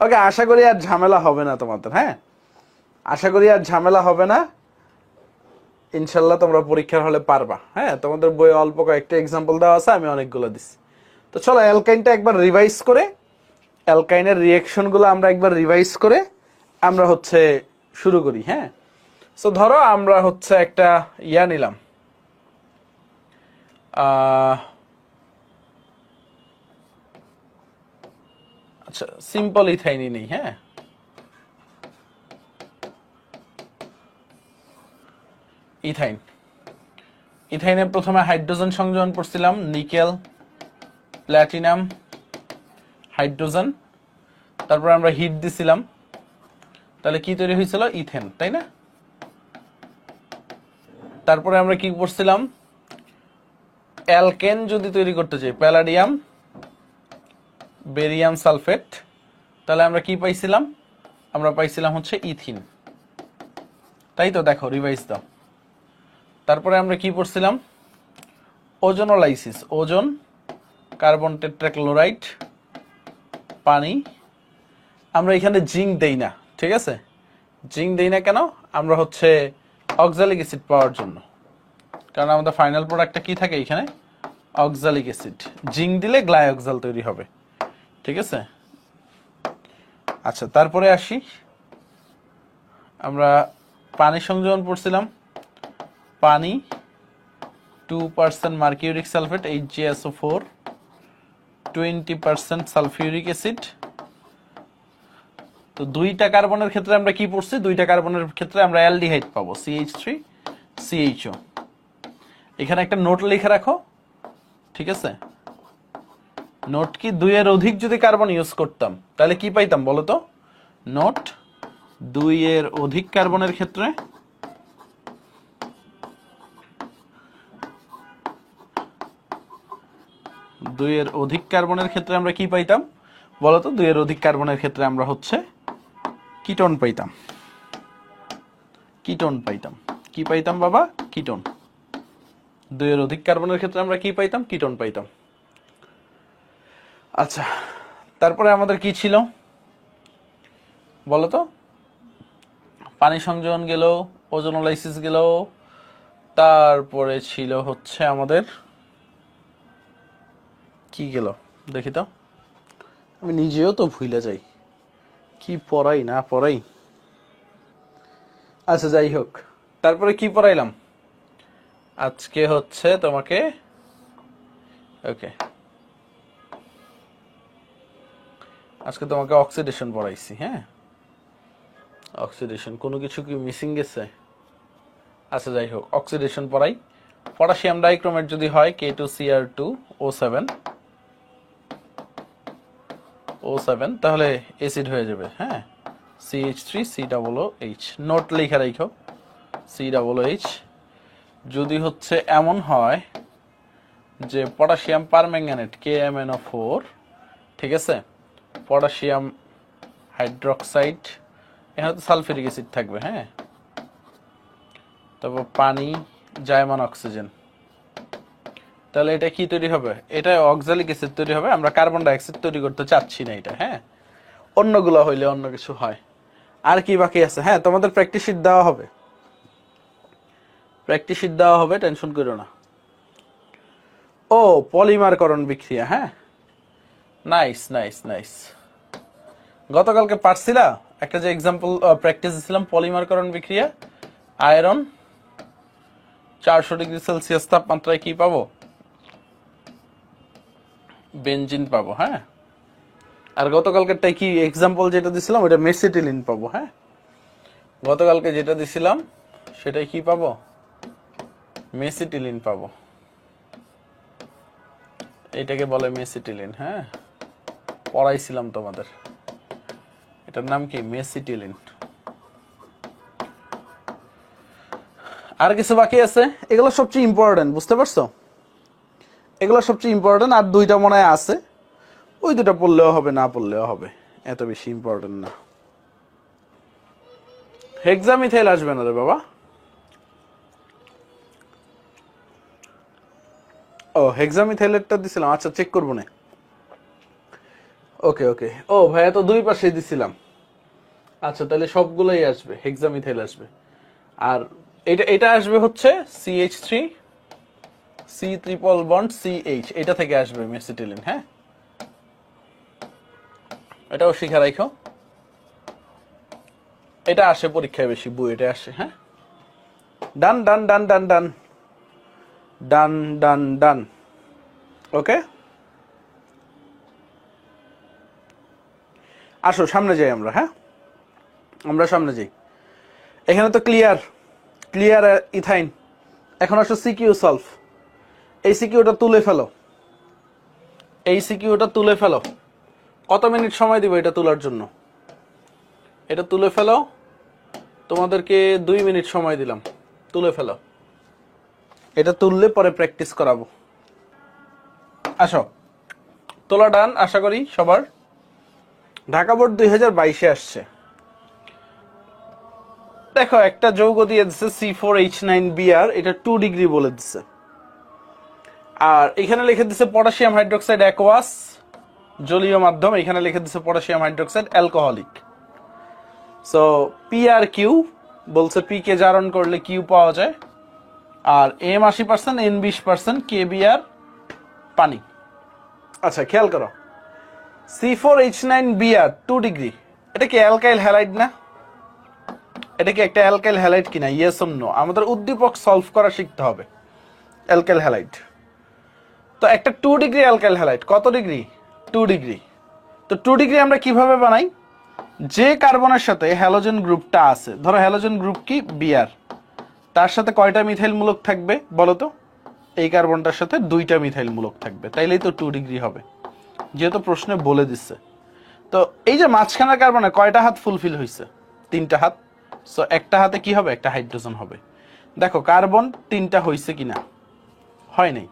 Speaker 1: ওকে, আশা করি আর ঝামেলা হবে না তোমাদের। হ্যাঁ, আশা করি আর ঝামেলা হবে না। ইনশাল্লাহ তোমরা পরীক্ষার হলে পারবা। হ্যাঁ, তোমাদের বইয়ে অল্প কয়েকটা এক্সাম্পল দেওয়া আছে, আমি অনেকগুলো দিচ্ছি। তো চলো অ্যালকাইনটা একবার রিভাইজ করে, অ্যালকাইনের রিয়েকশনগুলো আমরা একবার রিভাইজ করে আমরা হচ্ছে শুরু করি। হ্যাঁ, সো ধরো আমরা হচ্ছে একটা ইয়া নিলাম, আচ্ছা সিম্পল ইথাইনই নেই। হ্যাঁ, ইথাইন, ইথাইনের প্রথমে হাইড্রোজেন সংযোজন করছিলাম, নিকেল, প্ল্যাটিনাম, হাইড্রোজেন, তারপর আমরা হিট দিছিলাম, তাহলে কি তৈরি হয়েছিল? ইথেন, তাই না? তারপরে আমরা কি করছিলাম? অ্যালকেন যদি তৈরি করতে চাই, প্যালাডিয়াম, বেরিয়াম সালফেট, তাহলে আমরা কি পাইছিলাম? আমরা পাইছিলাম হচ্ছে ইথিন, তাই তো? দেখো রিভাইজ দাও। তারপরে আমরা কি পড়ছিলাম? ওজোনোলাইসিস, ওজোন, কার্বন টেট্রাক্লোরাইড, পানি। আমরা এখানে জিঙ্ক দেই না, ঠিক আছে? জিঙ্ক দেই না কেন? আমরা হচ্ছে অক্সালিক অ্যাসিড পাওয়ার জন্য, কারণ আমাদের ফাইনাল প্রোডাক্টটা কি থাকে এখানে? Oxalic acid. জিঙ্ক দিলে গ্লাইঅক্সাল তৈরি হবে, ঠিক আছে? আচ্ছা, তারপরে আসি, আমরা পানি সংযোজন পড়ছিলাম, পানি 2% mercuric sulphate HgSO4, 20% sulphuric acid. তো দুইটা কার্বনের ক্ষেত্রে আমরা কি পড়ছি? দুইটা কার্বনের ক্ষেত্রে আমরা অ্যালডিহাইড পাবো, CH3CHO। এখানে একটা নোট লিখে রাখো, ঠিক আছে? নোট কি, 2 এর অধিক যদি কার্বন ইউজ করতাম তাহলে কি পাইতাম বলো তো? নোট, 2 এর অধিক কার্বনের ক্ষেত্রে আমরা কি পাইতাম বলতো? 2 এর অধিক কার্বনের ক্ষেত্রে আমরা হচ্ছে কিটোন পাইতাম। কি পাইতাম বাবা? কিটোন। 2 এর অধিক কার্বনের ক্ষেত্রে আমরা কি পাইতাম? কিটোন পাইতাম। আচ্ছা, তারপরে আমাদের কি ছিল বলতো? পানি সংযোজন গেল, ওজোনোলাইসিস গেল, তারপরে ছিল হচ্ছে আমাদের কি গেল দেখি তো, আমি নিজেও তো ভুলে যাই কি পড়াই না পড়াই। আচ্ছা যাই হোক, তারপরে কি পড়াইলাম আজকে? হচ্ছে তোমাকে ওকে, আজকে তোমাকে অক্সিডেশন পড়াইছি। হ্যাঁ, অক্সিডেশন, কোনো কিছু কি মিসিং গেছে? আচ্ছা যাই হোক, অক্সিডেশন পড়াই। পটাশিয়াম ডাইক্রোমেট যদি হয় K2Cr2O7, তাহলে অ্যাসিড হয়ে যাবে। হ্যাঁ, CH3COOH, নোট লেখা রাখো, COOH। যদি হচ্ছে এমন হয় যে পটাশিয়াম পারম্যাঙ্গানেট KMnO4, ঠিক আছে, পটাশিয়াম হাইড্রোক্সাইড, এখানে তো সালফিউরিক অ্যাসিড থাকবে। হ্যাঁ, তারপর পানি, জায়মান অক্সিজেন, তাহলে এটা কি তৈরি হবে? এটা অক্সালিক অ্যাসিড তৈরি হবে। আমরা কার্বন ডাই অক্সাইড তৈরি করতে চাচ্ছি না এটা। হ্যাঁ, অন্যগুলো হইলে অন্য কিছু হয়। আর কি বাকি আছে? হ্যাঁ, তোমাদের প্র্যাকটিস শিট দেওয়া হবে, টেনশন করো না। ও, পলিমারকরণ বিক্রিয়া। হ্যাঁ, নাইস। গতকালকে পারছিলা একটা যে এক্সাম্পল প্র্যাকটিস দিছিলাম, পলিমারকরণ বিক্রিয়া, আয়রন 400 ডিগ্রি সেলসিয়াস তাপমাত্রায় কি পাবো? বেনজিন পাবো। হ্যাঁ, আর গতকালকেরটাই কি এক্সাম্পল যেটা দিছিলাম ওটা মেসিটিলিন পাবো। হ্যাঁ, গতকালকে যেটা দিছিলাম সেটাই কি পাবো? মেসিটিলিন পাবো। এটাকে বলে মেসিটিলিন। হ্যাঁ, পড়াইছিলাম তোমাদের, এটার নাম কি? মেসিটিলিন। আর কিছু বাকি আছে? এগুলো সবচেয়ে ইম্পর্টেন্ট, বুঝতে পারছো? এগুলো সবচেয়ে ইম্পর্টেন্ট। আর দুইটা মনে হয় আছে, ওই দুটা পড়লেও হবে, না পড়লেও হবে, এত বেশি ইম্পর্টেন্ট না। হেক্সামিথাইল আসবে না রে বাবা। ও, হেক্সামিথাইলেরটা দিছিলাম, আচ্ছা চেক করবো না। ওকে, ও ভাইয়া তো দুই পাশে দিছিলাম। আচ্ছা, তাহলে সবগুলোই আসবে, হেক্সামিথাইল আসবে। আর এটা আসবে হচ্ছে CH3 C triple bond CH, এটা থেকে আসবে মেসিটিলিন। হ্যাঁ, এটাও শিখা রাখো, এটা আসে পরীক্ষায় বেশি, বইটা আসে। হ্যাঁ, ডান ডান ডান ডান ডান ডান ডান ডান। ওকে, আসো সামনে যাই আমরা। হ্যাঁ, আমরা সামনে যাই। এখানে তো ক্লিয়ার ইথাইন। এখন আসো সিকিউ সলভ। এই সিকিউটা তুলে ফেলো, এই সিকিউটা তুলে ফেলো। কত মিনিট সময় দিব এটা তোলার জন্য? এটা তুলে ফেলো, তোমাদেরকে 2 মিনিট সময় দিলাম, তুলে ফেলো। এটা তুললে পরে প্র্যাকটিস করাবো। আসো, তোলা ডান আশা করি সবার। ঢাকা বোর্ড 2022-এ আসছে। দেখো, একটা যৌগ দিয়ে দিচ্ছে C4H9Br, এটা 2 ডিগ্রি বলে দিচ্ছে। আর এখানে লিখে দিচ্ছে পটাশিয়াম হাইড্রোক্সাইড অ্যাকোয়াস, জলীয় মাধ্যম। এখানে লিখে দিচ্ছে potassium hydroxide alcoholic. So PRQ বলছে, পি কে জারণ করলে কিউ পাওয়া যায়। আর M 80%, N 20%, KBr পানি। আচ্ছা, খেয়াল করো, C4H9Br 2 ডিগ্রি, এটা কি অ্যালকাইল হ্যালাইড না? এটা কি একটা অ্যালকাইল হ্যালাইড কিনা? Yes or no? আমাদের উদ্দীপক সলভ করা শিখতে হবে। অ্যালকাইল হ্যালাইড তো একটা 2 ডিগ্রি অ্যালকাইল হ্যালাইড। কত ডিগ্রি? 2 ডিগ্রি। তো 2 ডিগ্রি আমরা কিভাবে বানাই? যে কার্বনের সাথে হ্যালোজেন গ্রুপটা আছে, ধরো হ্যালোজেন গ্রুপ কি Br, তার সাথে কয়টা মিথাইল মূলক থাকবে বলো তো? এই কার্বনটার সাথে 2টা মিথাইল মূলক থাকবে, তাইলেই তো 2 ডিগ্রি হবে, যেহেতু প্রশ্নে বলে দিচ্ছে। তো এই যে মাঝখানের কার্বনে কয়টা হাত ফুলফিল হয়েছে? 3টা হাত। সো একটা হাতে কি হবে? একটা হাইড্রোজেন হবে। দেখো, কার্বন 3টা হয়েছে কিনা? হয় নাই।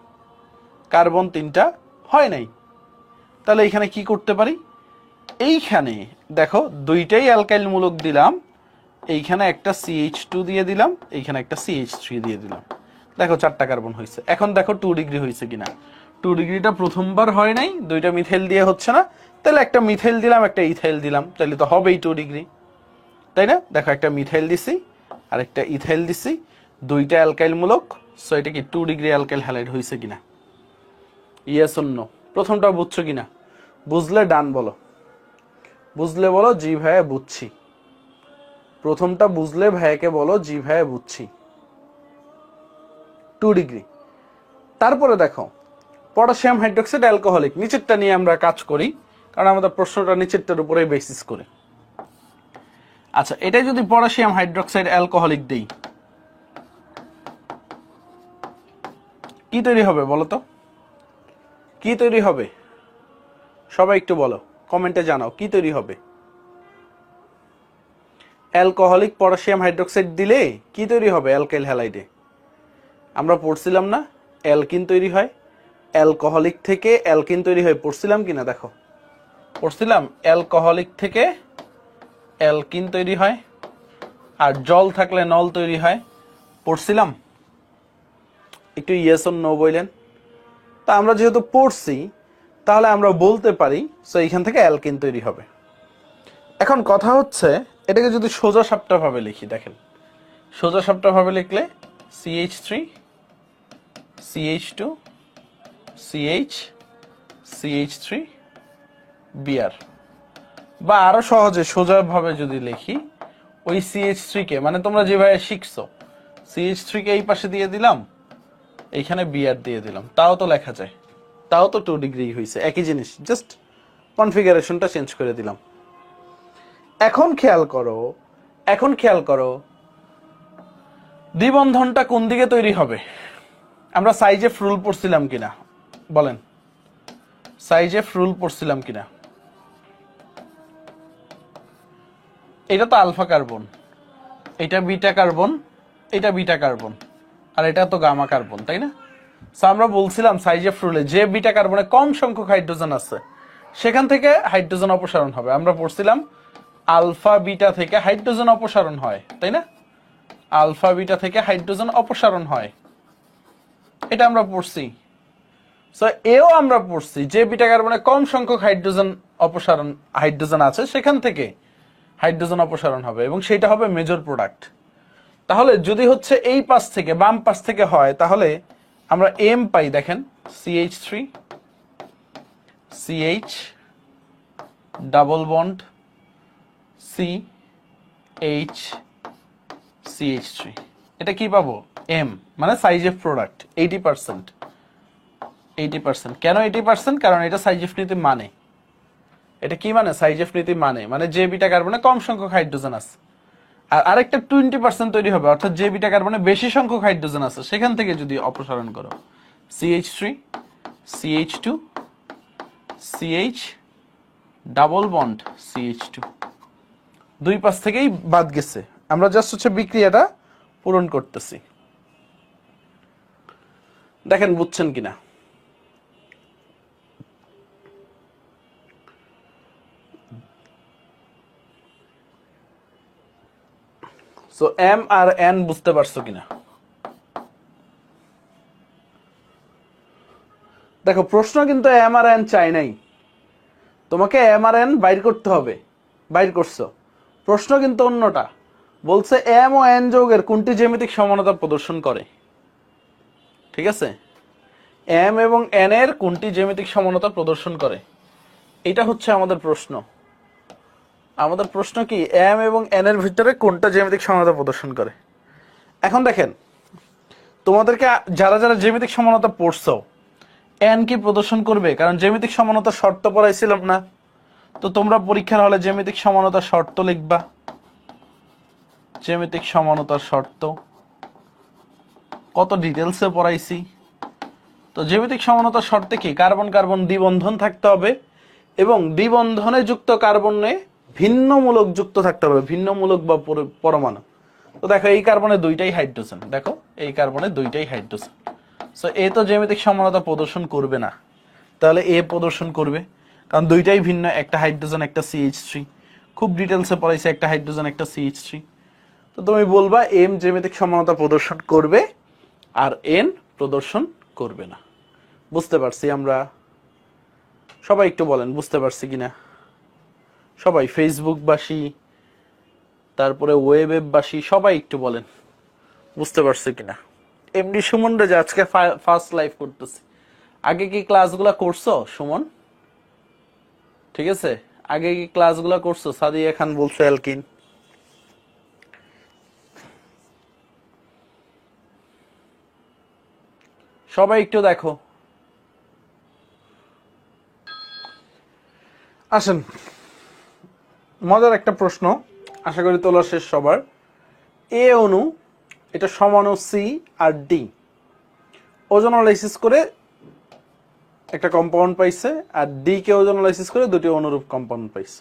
Speaker 1: কার্বন 3টা হয় নাই। তাহলে এখানে কি করতে পারি? এইখানে দেখো, 2টাই অ্যালকাইল মূলক দিলাম, এইখানে একটা CH2 দিয়ে দিলাম, এইখানে একটা CH3 দিয়ে দিলাম। দেখো, 4টা কার্বন হয়েছে। এখন দেখো 2 ডিগ্রি হয়েছে কিনা। 2 ডিগ্রিটা প্রথমবার হয় নাই, 2টা মিথাইল দিয়ে হচ্ছে না, তাহলে একটা মিথাইল দিলাম, একটা ইথাইল দিলাম, তাহলে তো হবেই 2 ডিগ্রি, তাই না? দেখো, একটা মিথাইল দিছি আর একটা ইথাইল দিছি, 2টা অ্যালকাইল মূলক। সো এটা কি 2 ডিগ্রি অ্যালকাইল হ্যালাইড হয়েছে কিনা? Yes or no? প্রথমটা বুঝছো কিনা? বুঝলে ডান বলো, বুঝলে বলো জি ভাইয়া বুঝছি। প্রথমটা বুঝলে ভাইয়াকে বলো জি ভাইয়া বুঝছি। 2 ডিগ্রি। তারপরে দেখো, পটাশিয়াম হাইড্রোক্সাইড অ্যালকোহলিক, নিচেরটা নিয়ে আমরা কাজ করি, কারণ আমাদের প্রশ্নটা নিচেরটার উপরেই বেসিস করে। আচ্ছা, এটাই যদি পটাশিয়াম হাইড্রোক্সাইড অ্যালকোহলিক দেই, কি তৈরি হবে বলো তো? কি তৈরি হবে? সবাই একটু বলো, কমেন্টে জানাও কি তৈরি হবে। অ্যালকোহলিক পটাশিয়াম হাইড্রোক্সাইড দিলে কি তৈরি হবে? অ্যালকাইল হ্যালাইডে আমরা পড়ছিলাম না, অ্যালকিন তৈরি হয়। অ্যালকোহলিক থেকে অ্যালকিন তৈরি হয়, পড়ছিলাম কিনা? দেখো, পড়ছিলাম। অ্যালকোহলিক থেকে অ্যালকিন তৈরি হয়, আর জল থাকলে নল তৈরি হয়, পড়ছিলাম। একটু ইয়েস অর নো বললেন। তা আমরা যেহেতু পড়ছি, তাহলে আমরা বলতে পারি সো এইখান থেকে অ্যালকিন তৈরি হবে। এখন কথা হচ্ছে, এটাকে যদি সোজা সাপটা ভাবে লিখি, দেখেন, সোজা সাপটা ভাবে লিখলে CH3 CH2 CH CH3 Br, বা আরো সহজে সোজা ভাবে যদি লিখি, ওই CH3 কে, মানে তোমরা যেভাবে শিখছো, CH3 কে এই পাশে দিয়ে দিলাম, এইখানে Br দিয়ে দিলাম, তাও তো লেখা যায়, তাও তো 2 ডিগ্রি হয়েছে, একই জিনিস, জাস্ট কনফিগারেশনটা চেঞ্জ করে দিলাম। এখন খেয়াল করো, এখন খেয়াল করো, দ্বিবন্ধনটা কোন দিকে তৈরি হবে? আমরা সাইজে রুল পড়ছিলাম কিনা বলেন? সাইজে রুল পড়ছিলাম কিনা? এটা তো আলফা কার্বন, এটা বিটা কার্বন, এটা বিটা কার্বন, আর এটা তো গামা কার্বন, তাই না? সো আমরা বলছিলাম সাইজে রুলে যে বিটা কার্বনে কম সংখ্যক হাইড্রোজেন আছে, সেখান থেকে হাইড্রোজেন অপসারণ হবে। আমরা পড়ছিলাম আলফা বিটা থেকে হাইড্রোজেন অপসারণ হয়, তাই না? আলফা বিটা থেকে হাইড্রোজেন অপসারণ হয়, এটা আমরা পড়ছি। সো এও আমরা পড়ছি যে বিটা কার্বনে কম সংখ্যক হাইড্রোজেন আছে, সেখান থেকে হাইড্রোজেন অপসারণ হবে, এবং সেটা হবে মেজর প্রোডাক্ট। তাহলে যদি হচ্ছে এই পাশ থেকে বাম পাশ থেকে হয় তাহলে আমরা এম পাই, দেখেন CH3 CH double bond CH CH3, এটা কি পাবো এম, মানে সাইজ এফ প্রোডাক্ট 80%। 80%, কেন 80%? কারণ এটা সাইজ এফ নীতি মানে, এটা কি মানে সাইজ এফ নীতি মানে যে বিটা কার্বনে কম সংখ্যক হাইড্রোজেন আছে, আর আরেকটা 20% তৈরি হবে, অর্থাৎ যে বিটা কার্বনে বেশি সংখ্যক হাইড্রোজেন আছে সেখান থেকে যদি অপসারণ করো CH3 CH2 CH double bond CH2, দুই পাশ থেকেই বাদ গেছে, আমরা জাস্ট হচ্ছে বিক্রিয়াটা পূরণ করতেছি। দেখেন বুঝছেন কিনা। সো এম আর এন বুঝতে পারছো কিনা? দেখো প্রশ্ন কিন্তু এম আর এন চাই নাই, তোমাকে এম আর এন বাইর করতে হবে, বাইর করছো। প্রশ্ন কিন্তু অন্যটা, বলছে এম ও এন যৌগের কোনটি জ্যামিতিক সমানতা প্রদর্শন করে। ঠিক আছে, এম এবং এন এর কোনটি জ্যামিতিক সমানতা প্রদর্শন করে, এটা হচ্ছে আমাদের প্রশ্ন। আমাদের প্রশ্ন কি এম এবং এন এর ভিতরে কোনটা জ্যামিতিক সমানতা প্রদর্শন করে। এখন দেখেন তোমাদেরকে যারা যারা জ্যামিতিক সমানতা পড়ছো, এন কি প্রদর্শন করবে? কারণ জ্যামিতিক সমানতার শর্ত পড়াইছিলাম না, তো তোমরা পরীক্ষার হলে জ্যামিতিক সমানতার শর্ত লিখবা। জ্যামিতিক সমানতার শর্ত কত ডিটেলসে পড়াইছি। তো জ্যামিতিক সমানতার শর্তে কি কার্বন কার্বন দ্বিবন্ধন থাকতে হবে এবং দ্বিবন্ধনে যুক্ত কার্বনে ভিন্নমূলক যুক্ত থাকতে হবে, ভিন্নমূলক বা পরমাণু। তো দেখো এই কার্বনে দুইটাই হাইড্রোজেন, দেখো এই কার্বনে দুইটাই হাইড্রোজেন। সো এ তো জ্যামিতিক সমানতা প্রদর্শন করবে না, তাহলে এ প্রদর্শন করবে, কারণ দুইটাই ভিন্ন, একটা হাইড্রোজেন একটা CH3, খুব ডিটেলসে পড়াইছে একটা হাইড্রোজেন একটা CH3। তো তুমি বলবা এম জ্যামিতিক সমানতা প্রদর্শন করবে আর এন প্রদর্শন করবে না। বুঝতে পারছি আমরা? সবাই একটু বলেন বুঝতে পারছি কিনা সবাই, ফেসবুকবাসী তারপরে ওয়েববাসী সবাই একটু বলেন বুঝতে পারছি কিনা। এমডি সুমন রে যে আজকে ফার্স্ট লাইভ করতেছি, আগে কি ক্লাসগুলো করছো সুমন? ঠিক আছে, আগে কি ক্লাসগুলো করছো? সাদিয়া খান বলছো অ্যালকিন। সবাই একটু দেখো। আসেন মজার একটা প্রশ্ন, আশা করি তোলা শেষ সবার। এ অণু, এটা সমান সি আর ডি, ওজোনালাইসিস করে একটা কম্পাউন্ড পাইছে, আর ডি কে ওজোনালাইসিস করে দুটি অনুরূপ কম্পাউন্ড পাইছে।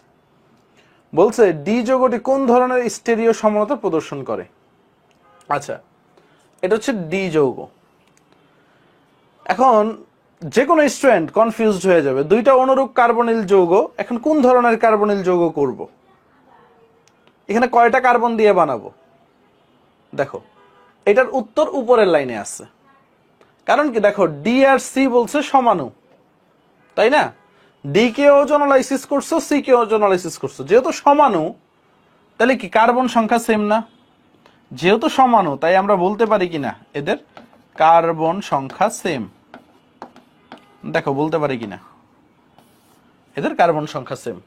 Speaker 1: বলছে ডি যৌগটি কোন ধরনের স্টেরিও সমানতা প্রদর্শন করে। আচ্ছা, এটা হচ্ছে ডি যৌগ। এখন যে কোনো স্টুডেন্ট কনফিউজড হয়ে যাবে, দুইটা অনুরূপ কার্বনিল যৌগ, এখন কোন ধরনের কার্বনিল যৌগ করব, এখানে কয়টা কার্বন দিয়ে বানাবো। দেখো এটার উত্তর উপরের লাইনে আছে, কারণ কি দেখো ডি আর সি বলছে সমাণু, তাই না? ডি কে ওজোনালাইসিস করছো, সি কে ওজোনালাইসিস করছো, যেহেতু সমাণু তাহলে কি কার্বন সংখ্যা সেম না? যেহেতু সমাণু তাই আমরা বলতে পারি কিনা এদের কার্বন সংখ্যা সেম। দেখো বলতে পারি কিনা এদের কার্বন সংখ্যা সেম।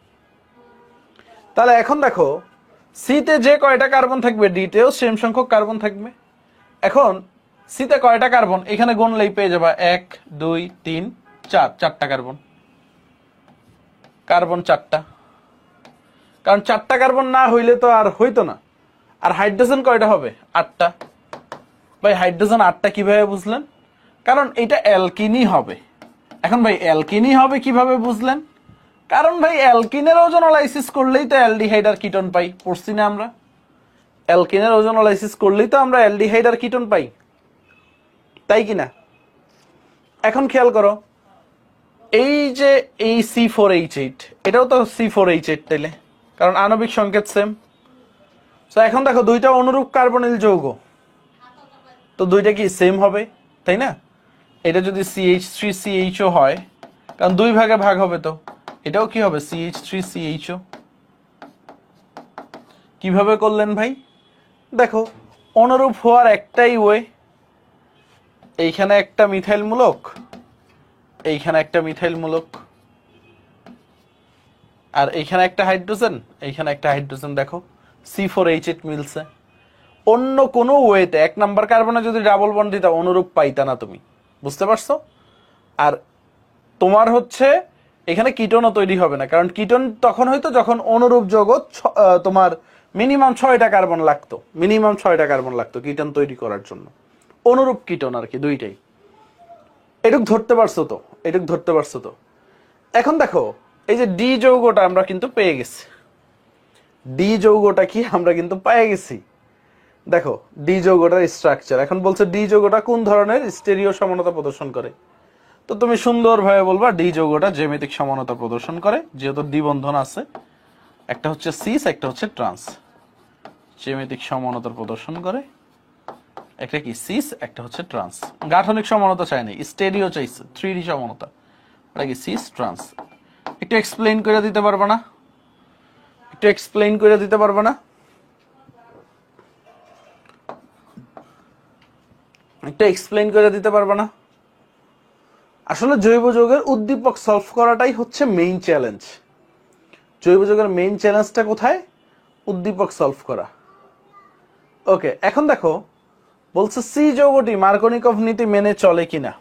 Speaker 1: তাহলে এখন দেখো সিতে যে কয়টা কার্বন থাকবে ডিতেও সেম সংখ্যক কার্বন থাকবে। এখন সিতে কয়টা কার্বন এখানে গুনলেই পেয়ে যাবা 1 2 3 4, চারটা কার্বন, কার্বন চারটা, কারণ চারটা কার্বন না হইলে তো আর হইতো না। আর হাইড্রোজেন কয়টা হবে? 8টা। ভাই হাইড্রোজেন 8টা কিভাবে বুঝলেন? কারণ এটা অ্যালকিনই হবে। এখন ভাই অ্যালকিনই হবে কিভাবে বুঝলেন? কারণ ভাই অ্যালকিনের ওজোনালাইসিস করলেই তো অ্যালডিহাইড আর কিটোন পাই, পড়ছি না আমরা? অ্যালকিনের ওজোনালাইসিস করলেই তো আমরা অ্যালডিহাইড আর কিটোন পাই, তাই কিনা? এখন খেয়াল করো, এই যে এই C4H8, এটাও তো C4H8 তাইলে, কারণ আণবিক সংকেত সেম। তো এখন দেখো দুইটা অনুরূপ কার্বনিল যৌগ, তো দুইটা কি সেম হবে, তাই না? এটা যদি CH3CHO হয়, কারণ দুই ভাগে ভাগ হবে, তো এটাও কি হবে CH3CHO। কিভাবে করলেন ভাই? দেখো অনুরূপ হওয়ার একটাই ওয়ে, এইখানে একটা মিথাইল মূলক, এইখানে একটা মিথাইল মূলক, আর এইখানে একটা হাইড্রোজেন, এইখানে একটা হাইড্রোজেন, দেখো C4H8 মিলছে। অন্য কোনো ওয়েতে 1 নাম্বার কার্বনে যদি ডাবল বন্ড দিতা অনুরূপ পাইতা না তুমি, বুঝতে পারছো? আর তোমার হচ্ছে এখানে কিটোনও তৈরি হবে না, কারণ কিটোন তখন হয়তো যখন অনুরূপ যৌগ তোমার মিনিমাম 6টা কার্বন লাগতো, মিনিমাম 6টা কার্বন লাগতো কিটোন তৈরি করার জন্য। অনুরূপ কিটোন আর কি, দুইটাই। এটুক ধরতে পারছো তো? এটুক ধরতে পারছো তো? এখন দেখো এই যে ডি যৌগটা আমরা কিন্তু পেয়ে গেছি, ডি যৌগটা কি আমরা কিন্তু পেয়ে গেছি। দেখো ডি যৌগটার স্ট্রাকচার, এখন বলছে ডি যৌগটা কোন ধরনের স্টেরিও সমানতা প্রদর্শন করে। তো তুমি সুন্দরভাবে বলবা ডি যৌগটা জ্যামিতিক সমানতা প্রদর্শন করে, যেহেতু ডি বন্ধন আছে, একটা হচ্ছে সিস একটা হচ্ছে ট্রান্স, জ্যামিতিক সমানতা প্রদর্শন করে, একটা কি সিস একটা হচ্ছে ট্রান্স। গাঠনিক সমানতা চাইনি, স্টেরিও চাইছে, 3D সমানতা, এটা কি সিস ট্রান্স। একটু এক্সপ্লেইন করে দিতে পারবে না? একটু এক্সপ্লেইন করে দিতে পারবে না? একটু এক্সপ্লেইন করে দিতে পারবে না? আসলে জৈব যৌগের উদ্দীপক সলভ করাটাই হচ্ছে মেইন চ্যালেঞ্জ। জৈব যৌগের মেইন চ্যালেঞ্জটা কোথায়? উদ্দীপক সলভ করা। ওকে, এখন দেখো বলছে সি যৌগটি মার্কনিকভ নীতি মেনে চলে কিনা।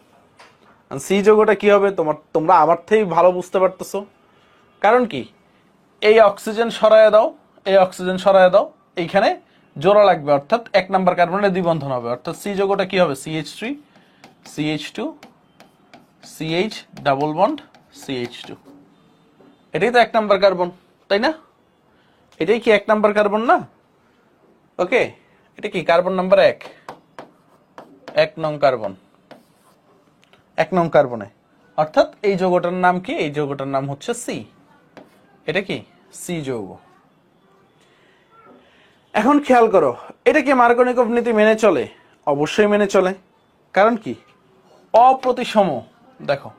Speaker 1: সি যৌগটা কি হবে তোমরা আমার থেকেই ভালো বুঝতে পারতেছো, কারণ কি এই অক্সিজেন সরায় দাও, এই অক্সিজেন সরায় দাও, এইখানে জোড়া লাগবে, অর্থাৎ 1 নাম্বার কার্বনের দ্বিবন্ধন হবে, অর্থাৎ সি যৌগটা কি হবে? CH3 CH2 CH double bond CH2। এটাই তো 1 নাম্বার কার্বন, তাই না? এটাই কি 1 নাম্বার কার্বন না? ওকে, এটা কি কার্বন নাম্বার 1 নং কার্বন, 1 নং কার্বনে, অর্থাৎ এই যৌগটার নাম কি? এই যৌগটার নাম হচ্ছে সি। এটা কি সি যৌগ। এখন খেয়াল করো, এটা কি মার্কনিকভ নীতি মেনে চলে? অবশ্যই মেনে চলে, কারণ কি অপ্রতিসম, দেখো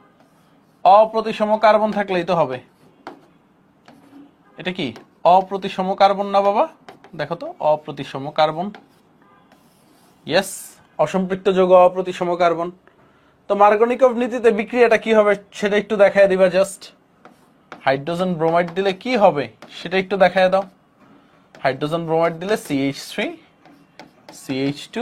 Speaker 1: অপ্রতিসম কার্বন থাকলেই তো হবে। এটা কি অপ্রতিসম কার্বন না বাবা? দেখো তো অপ্রতিসম কার্বন, ইয়েস, অসম্পৃক্ত যৌগ অপ্রতিসম কার্বন। তো মার্কনিকভ নীতিতে বিক্রিয়াটা কি হবে সেটা একটু দেখায় দিবা জাস্ট। হাইড্রোজেন ব্রোমাইড দিলে কি হবে সেটা একটু দেখায় দাও। হাইড্রোজেন ব্রোমাইড দিলে CH3 CH2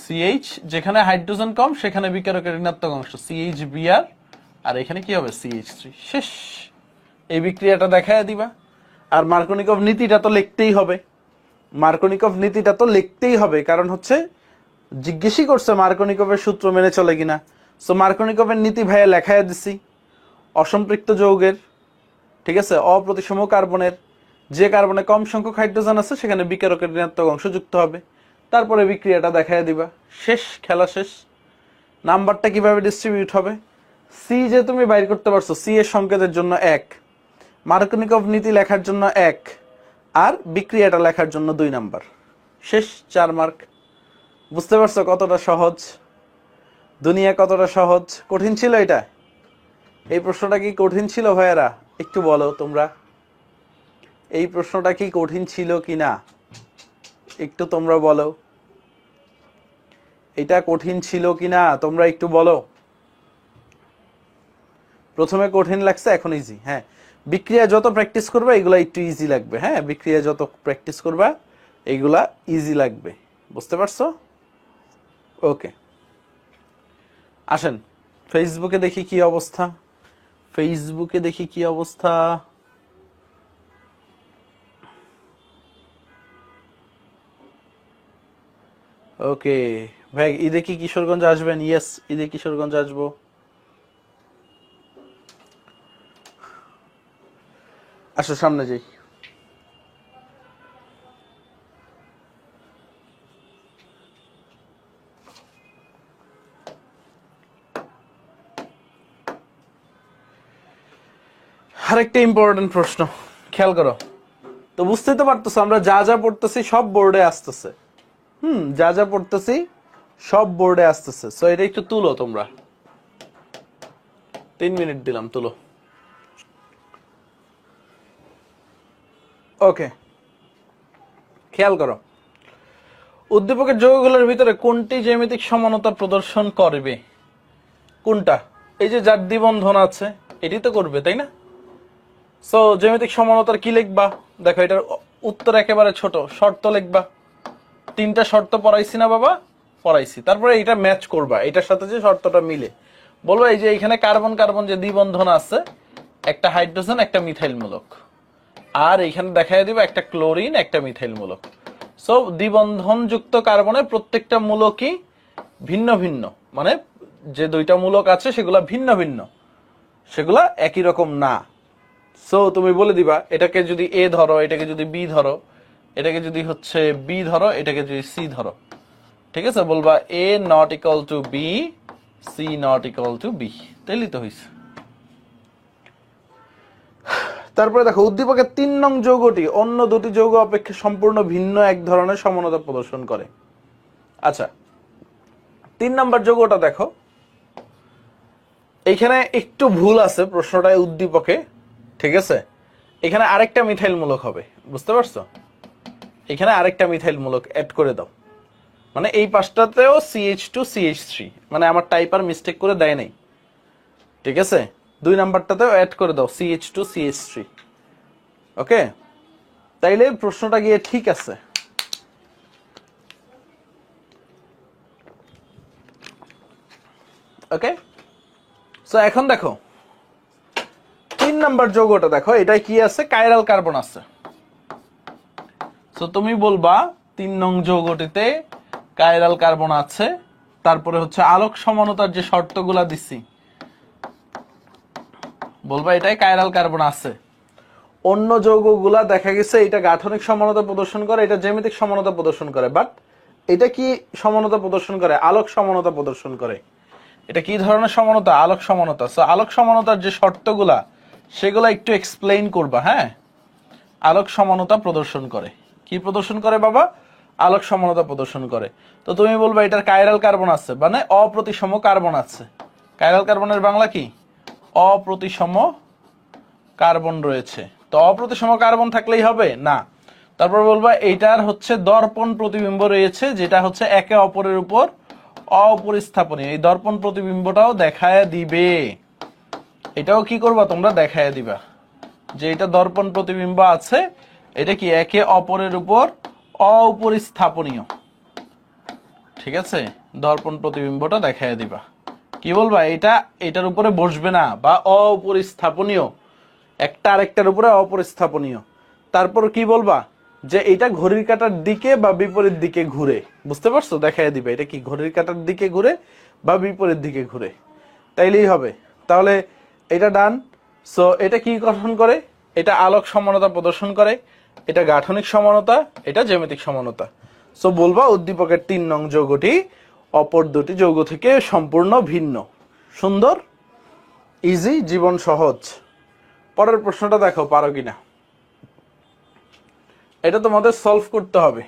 Speaker 1: CH, যেখানে হাইড্রোজেন কম সেখানে বিকারকের ঋণাত্মক অংশ CHBr, আর এখানে কি হবে CH3, শেষ। এই বিক্রিয়াটা দেখায় দিবা। আর মার্কনিকভ নীতিটা তো লিখতেই হবে, মার্কনিকভ নীতিটা তো লিখতেই হবে, কারণ হচ্ছে জিজ্ঞেসই করছে মার্কনিকভের সূত্র মেনে চলে কিনা। সো মার্কনিকভের নীতি ভাইয়া লেখায় দিছি, অসম্পৃক্ত যৌগের, ঠিক আছে, অপ্রতিসম কার্বনের, যে কার্বনে কম সংখ্যক হাইড্রোজেন আছে সেখানে বিকারকের ঋণাত্মক অংশ যুক্ত হবে, তারপরে বিক্রিয়াটা দেখায় দিবা, শেষ, খেলা শেষ। নাম্বারটা কিভাবে ডিস্ট্রিবিউট হবে? সি যে তুমি বাইর করতে পারছো, সি এর সংকেতের জন্য 1, মার্কনিকভ নীতি লেখার জন্য 1, আর বিক্রিয়াটা লেখার জন্য 2 নাম্বার, শেষ, 4 মার্ক। বুঝতে পারছো কতটা সহজ? দুনিয়া কতটা সহজ? কঠিন ছিল এটা? এই প্রশ্নটা কি কঠিন ছিল ভাইয়ারা? একটু বলো তোমরা, এই প্রশ্নটা কি কঠিন ছিল কিনা একটু তোমরা বলো। এটা কঠিন ছিল কিনা তোমরা একটু বলো। প্রথমে কঠিন লাগছে, এখন ইজি। হ্যাঁ, বিক্রিয়া যত প্র্যাকটিস করবে এগুলা একটু ইজি লাগবে। হ্যাঁ, বিক্রিয়া যত প্র্যাকটিস করবা এগুলা ইজি লাগবে, বুঝতে পারছো? ওকে, আসেন ফেসবুকে দেখি কি অবস্থা, ফেসবুকে দেখি কি অবস্থা। ওকে ভাই, ঈদে কি কিশোরগঞ্জ আসবেন? ইয়েস, ঈদে কিশোরগঞ্জ আসবো। আসো সামনে যাই। আরেকটা ইম্পর্টেন্ট প্রশ্ন, খেয়াল করো। তো বুঝতেই তো পারতেছো আমরা যা যা পড়তেছি সব বোর্ডে আসতেছে। যা যা পড়তেছি সব বোর্ডে আসতেছে। সো এটা একটু তুলো তোমরা, 3 মিনিট দিলাম, তুলো। ওকে, খেয়াল করো। উদ্দীপকের যৌগগুলোর ভিতরে কোনটি জ্যামিতিক সমানতা প্রদর্শন করবে? কোনটা? এই যে যার দ্বিবন্ধন আছে এটি তো করবে, তাই না? সো জ্যামিতিক সমানতার কি লিখবা? দেখো এটার উত্তর একেবারে ছোট, শর্ত লিখবা। 3টা শর্ত পড়াইছি না বাবা? পড়াইছি। তারপরে এটা ম্যাচ করবা এটার সাথে যে শর্তটা মিলে। বলবো এই যে এখানে কার্বন কার্বন যে দ্বিবন্ধন আছে, একটা হাইড্রোজেন একটা মিথাইল মূলক, আর এখানে দেখাই দিবা একটা ক্লোরিন একটা মিথাইল মূলক। সো দ্বিবন্ধন যুক্ত কার্বনের প্রত্যেকটা মূলকই ভিন্ন ভিন্ন, মানে যে 2টা মূলক আছে সেগুলা ভিন্ন ভিন্ন, সেগুলা একই রকম না। সো তুমি বলে দিবা এটাকে যদি এ ধরো, এটাকে যদি বি ধরো, এটাকে যদি হচ্ছে বি ধরো, এটাকে যদি সি ধরো, ঠিক আছে? বলবা A not equal to B, C not equal to B, তাইলে তো হইছে। তারপরে দেখো উদ্দীপকের 3 নং যৌগটি অন্য 2টি যৌগ অপেক্ষা সম্পূর্ণ ভিন্ন এক ধরনের সমানতা প্রদর্শন করে। আচ্ছা, 3 নম্বর যৌগটা দেখো, এইখানে একটু ভুল আছে প্রশ্নটায় উদ্দীপকে, ঠিক আছে? এখানে আরেকটা মিথাইল মূলক হবে, বুঝতে পারছো? এখানে আরেকটা মিথাইল মূলক অ্যাড করে দাও, মানে এই পাঁচটাতেও CH2 CH3, মানে আমার টাইপার মিস্টেক করে দেয় নাই, ঠিক আছে? 2 নাম্বারটাতেও অ্যাড করে দাও CH2 CH3। ওকে, তাইলে প্রশ্নটা গিয়ে ঠিক আছে। ওকে, সো এখন দেখো 3 নাম্বার যৌগটা দেখো, এটাই কি আছে? কাইরাল কার্বন আছে। সো তুমি বলবা 3 নং যৌগটিতে কাইরাল কার্বন আছে, তারপরে হচ্ছে আলোক সমানতার যে শর্তগুলা দিছি, বলবা এটাই কাইরাল কার্বন আছে। অন্য যৌগগুলা দেখা গেছে এটা গাঠনিক সমানতা প্রদর্শন করে, এটা জ্যামিতিক সমানতা প্রদর্শন করে, বাট এটা কি সমানতা প্রদর্শন করে? আলোক সমানতা প্রদর্শন করে। এটা কি ধরনের সমানতা? আলোক সমানতা। সো আলোক সমানতার যে শর্তগুলা সেগুলা একটু এক্সপ্লেইন করবা। হ্যাঁ, আলোক সমানতা প্রদর্শন করে। কি প্রদর্শন করে বাবা? আলোক সমানতা প্রদর্শন করে। তো তুমি বলবা এটার কাইরাল কার্বন আছে, মানে অপ্রতিসম কার্বন আছে। কাইরাল কার্বনের বাংলা কি? অপ্রতিসম কার্বন রয়েছে। তো অপ্রতিসম কার্বন থাকলেই হবে না, তারপর বলবা এইটার হচ্ছে দর্পণ প্রতিবিম্ব রয়েছে, যেটা হচ্ছে একে অপরের উপর অপরিস্থাপনীয়। এই দর্পণ প্রতিবিম্বটাও দেখায় দিবে, এটাও কি করবা তোমরা? দেখায় দিবা যে এটা দর্পণ প্রতিবিম্ব আছে, এটা কি একে অপরের উপর অপরিস্থাপনীয়, ঠিক আছে? দর্পণ প্রতিবিম্বটা দেখায় দিবা। কি বলবা? এটা এটার উপরে বসবে না বা অপরিস্থাপনীয়, একটা আরেকটার উপরে অপরিস্থাপনীয়। তারপর কি বলবা? যে এটা ঘড়ির কাঁটার দিকে বা বিপরীত দিকে ঘুরে, বুঝতে পারছো? দেখায় দিবে এটা কি ঘড়ির কাঁটার দিকে ঘুরে বা বিপরীত দিকে ঘুরে, তাইলেই হবে। তাহলে এটা ডান। সো এটা কি গঠন করে? এটা আলোক সমানতা প্রদর্শন করে, এটা গাঠনিক সমানতা, এটা জ্যামিতিক সমানতা। সো বলবা উদ্দীপকের 3 নং যৌগটি অপর 2টি যৌগ থেকে সম্পূর্ণ ভিন্ন। সুন্দর, ইজি, জীবন সহজ। পরের প্রশ্নটা দেখো পারো কিনা। এটা তোমাদের সলভ করতে হবে,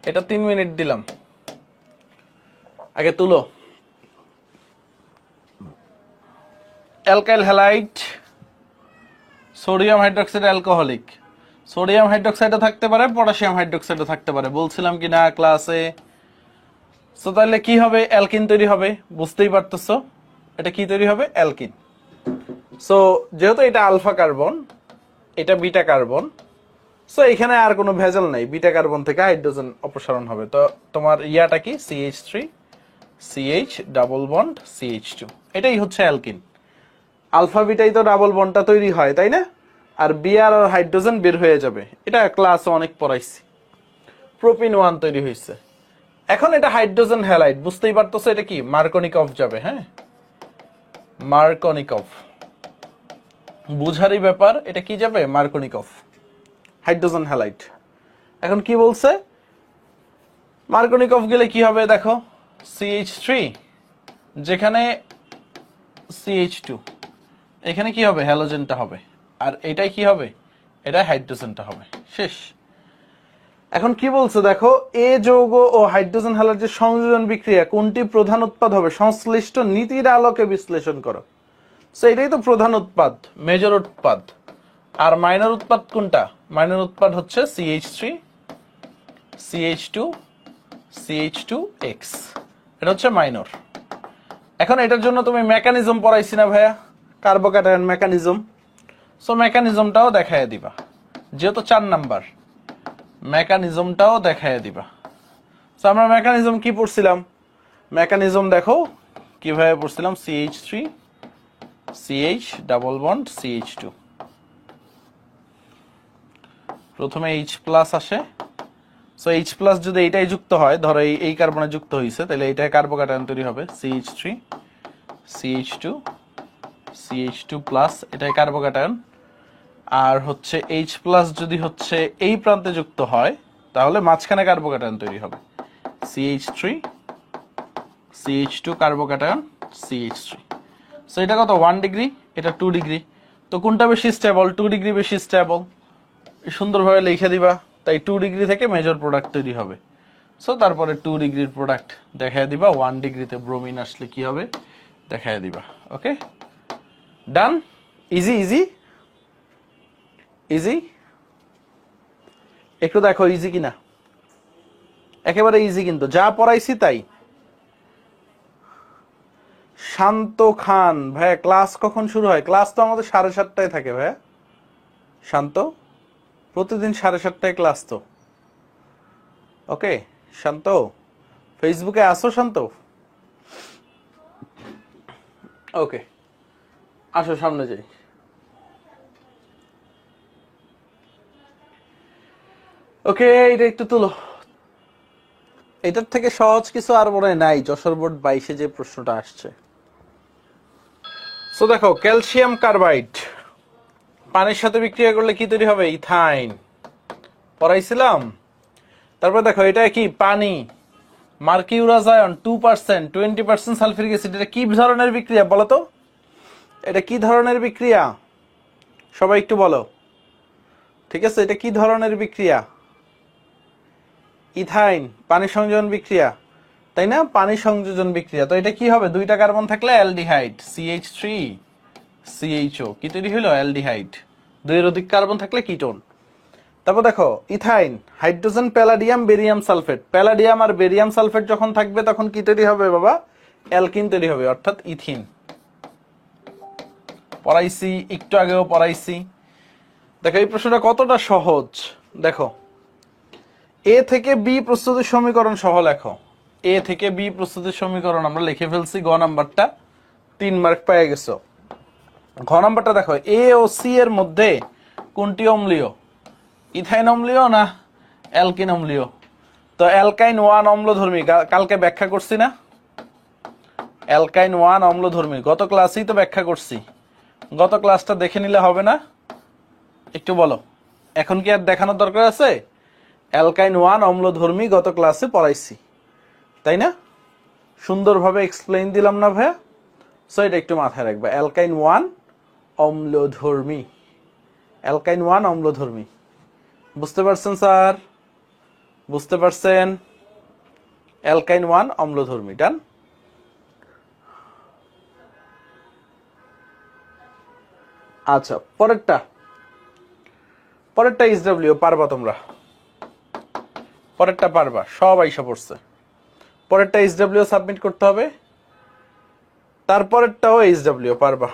Speaker 1: এটা 3 মিনিট দিলাম। আগে তুলো। Alkyl halide, sodium hydroxide alcoholic. Sodium হাইড্রোক্সাইডও থাকতে পারে, পটাশিয়াম হাইড্রোক্সাইডও থাকতে পারে, বলছিলাম কি না ক্লাসে? সো তাহলে কি হবে? অ্যালকিন তৈরি হবে, বুঝতেই পারতেছো। এটা কি তৈরি হবে? অ্যালকিন। সো যেহেতু এটা আলফা কার্বন, এটা বিটা কার্বন, সো এখানে আর কোনো ভেজাল নাই, বিটা কার্বন থেকে হাইড্রোজেন অপসারণ হবে। তো তোমার ইয়াটা কি? CH3 CH double bond CH2, এটাই হচ্ছে অ্যালকিন। আলফা বিটাই তো ডাবল বন্ডটা তৈরি হয়, তাই না? আর বিআর আর হাইড্রোজেন বের হয়ে যাবে, এটা ক্লাসে অনেক পড়াইছি। প্রোপিন 1 তৈরি হয়েছে। এখন এটা হাইড্রোজেন হ্যালাইড, বুঝতেই পারতেছো এটা কি? মার্কনিকভ যাবে। হ্যাঁ, মার্কনিকভ, বুঝারই ব্যাপার। এটা কি যাবে? Markovnikov, hydrogen halide. এখন কি বলছে? মার্কনিকভ গেলে কি হবে? দেখো CH3, যেখানে CH2, এখানে কি হবে? হ্যালোজেনটা হবে। আর এটাই কি হবে? এটা হাইড্রোজেনটা হবে। শেষ। এখন কি বলছে দেখো, এ যৌগ ও হাইড্রোজেন হ্যালাইডের সংযোজন বিক্রিয়া কোনটি প্রধান উৎপাদ হবে? সংশ্লিষ্ট নীতির আলোকে বিশ্লেষণ করো। সো এটাই তো প্রধান উৎপাদ, মেজর উৎপাদ। আর মাইনর উৎপাদ কোনটা? মাইনর উৎপাদ হচ্ছে CH3 CH2 CH2X, এটা হচ্ছে মাইনর। এখন এটার জন্য তুমি মেকানিজম পড়াইছি না ভাইয়া, কার্বোক্যাটায়ন মেকানিজম। সো মেকানিজমটাও দেখায় দিবা, যেহেতু 4 নাম্বার, মেকানিজমটাও দেখায় দিবা। সো আমরা মেকানিজম কি পড়ছিলাম, মেকানিজম দেখো কিভাবে পড়ছিলাম, CH3 CH double bond CH2, প্রথমে H প্লাস আসে। সো H প্লাস যদি এইটাই যুক্ত হয়, ধরো এই কার্বনে যুক্ত হয়েছে, তাহলে এইটাই কার্বোক্যাটায়ন তৈরি হবে, CH3 CH2 CH2 প্লাস, এটাই কার্বোক্যাটায়ন। আর হচ্ছে H প্লাস যদি হচ্ছে এই প্রান্তে যুক্ত হয়, তাহলে মাঝখানে কার্বোক্যাটায়ন তৈরি হবে, CH3 CH2 carbocation CH3। So এটা কত 1 ডিগ্রি, এটা 2 ডিগ্রি। তো কোনটা বেশি স্টেবল, 2 ডিগ্রি বেশি স্টেবল, সুন্দরভাবে লিখে দিবা। তাই 2 ডিগ্রি থেকে মেজর প্রোডাক্ট তৈরি হবে। সো তারপরে 2 ডিগ্রির প্রোডাক্ট দেখায় দিবা, 1 ডিগ্রিতে ব্রোমিন আসলে কি হবে দেখায় দিবা। ওকে, ডান। ইজি ইজি ইজি, একটু দেখো ইজি কিনা, একেবারে ইজি কিন্তু, যা পড়াইছি তাই। শান্ত খান ভাইয়া, ক্লাস কখন শুরু হয়? ক্লাস তো আমাদের 7:30টায় থাকে ভাইয়া। শান্ত, প্রতিদিন 7:30টায় ক্লাস তো। ওকে শান্ত, ফেসবুকে আসো শান্ত? ওকে, আসো সামনে যাই। ওকে, এটা একটু তুলো। এটার থেকে সহজ কিছু আর মনে নাই, যশোর বোর্ড 22-এ যে প্রশ্নটা আসছে। সো দেখো, ক্যালসিয়াম কার্বাইড পানির সাথে বিক্রিয়া করলে কি তৈরি হবে? ইথাইন, পড়াইছিলাম। তারপর দেখো, এটা কি পানি, মার্কিউরাস আয়ন 2%, 20% সালফিউরিক অ্যাসিড, এটা কি ধরনের বিক্রিয়া বলো তো? এটা কি ধরনের বিক্রিয়া? সবাই একটু বলো। ঠিক আছে, এটা কি ধরনের বিক্রিয়া? ইথাইন, পানি সংযোজন বিক্রিয়া, তাই না? পানি সংযোজন বিক্রিয়া। তো এটা কি হবে? 2টা কার্বন থাকলে অ্যালডিহাইড, CH3 CHO, কি তৈরি হলো? অ্যালডিহাইড। 2-এর অধিক কার্বন থাকলে কিটোন। তারপর দেখো, ethyne, hydrogen, palladium, barium sulphate. Palladium আর বেরিয়াম সালফেট যখন থাকবে তখন কি তৈরি হবে বাবা? অ্যালকিন তৈরি হবে, অর্থাৎ ইথিন। পড়াইছি, একটু আগেও পড়াইছি। দেখো এই প্রশ্নটা কতটা সহজ। দেখো, এ থেকে বি প্রস্তুতির সমীকরণ সহ লেখো। এ থেকে বি প্রস্তুতির সমীকরণ আমরা লিখে ফেলছি। গ নাম্বারটা 3 মার্ক পেয়ে গেছো। ঘ নাম্বারটা দেখো, এ ও সি এর মধ্যে কোনটি অম্লীয়? ইথাইন অম্লীয় না অ্যালকিন অম্লীয়? তো অ্যালকাইন 1 অম্লধর্মী, কালকে ব্যাখ্যা করছি না? অ্যালকাইন 1 অম্লধর্মী, গত ক্লাসেই তো ব্যাখ্যা করছি। গত ক্লাসটা দেখে নিলে হবে না? একটু বলো, এখন কি আর দেখানোর দরকার আছে? অ্যালকাইন 1 অম্লধর্মী গত ক্লাসে পড়াইছি, তাই না? সুন্দরভাবে এক্সপ্লেইন দিলাম না ভাইয়া? সো এটা একটু মাথায় রাখবা, অ্যালকাইন 1 অম্লধর্মী, অ্যালকাইন 1 অম্লধর্মী। বুঝতে পারছেন স্যার? বুঝতে পারছেন? অ্যালকাইন 1 অম্লধর্মী, ডান। আচ্ছা, পরেরটা SW পারবা তোমরা? পরেরটা পারবা? সব আইসা পড়ছে। পরেরটা SW সাবমিট করতে হবে, তারপরেরটাও SW পারবা।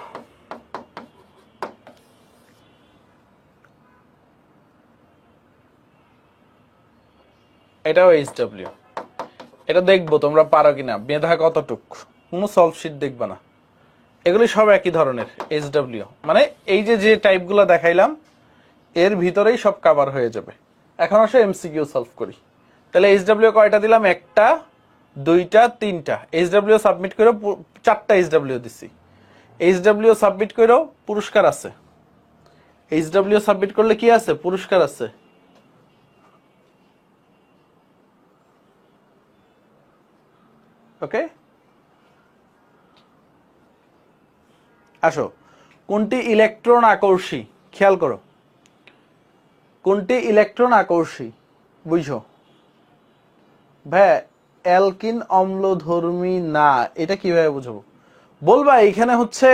Speaker 1: এটাও SW। এটা দেখবো তোমরা পারো কিনা, মেধা কতটুক। কোনো সলভ শিট দেখবা না, এগুলি সব একই ধরনের SW। মানে এই যে টাইপগুলো দেখাইলাম এর ভিতরেই সব কভার হয়ে যাবে। এখন আসলে MCQ সলভ করি। তাহলে SW কয়টা দিলাম? 1টা, 2টা, 3টা। SW সাবমিট করে 4টা SW দিছি। SW সাবমিট করেও পুরস্কার আছে। SW সাবমিট করলে কি আছে? পুরস্কার আছে। ওকে, আসো, কোনটি ইলেকট্রন আকর্ষী? খেয়াল করো, কোনটি ইলেকট্রন আকর্ষী বুঝো ভাই? অ্যালকিন অম্লধর্মী না, এটা কিভাবে বুঝবো? বলবা এখানে হচ্ছে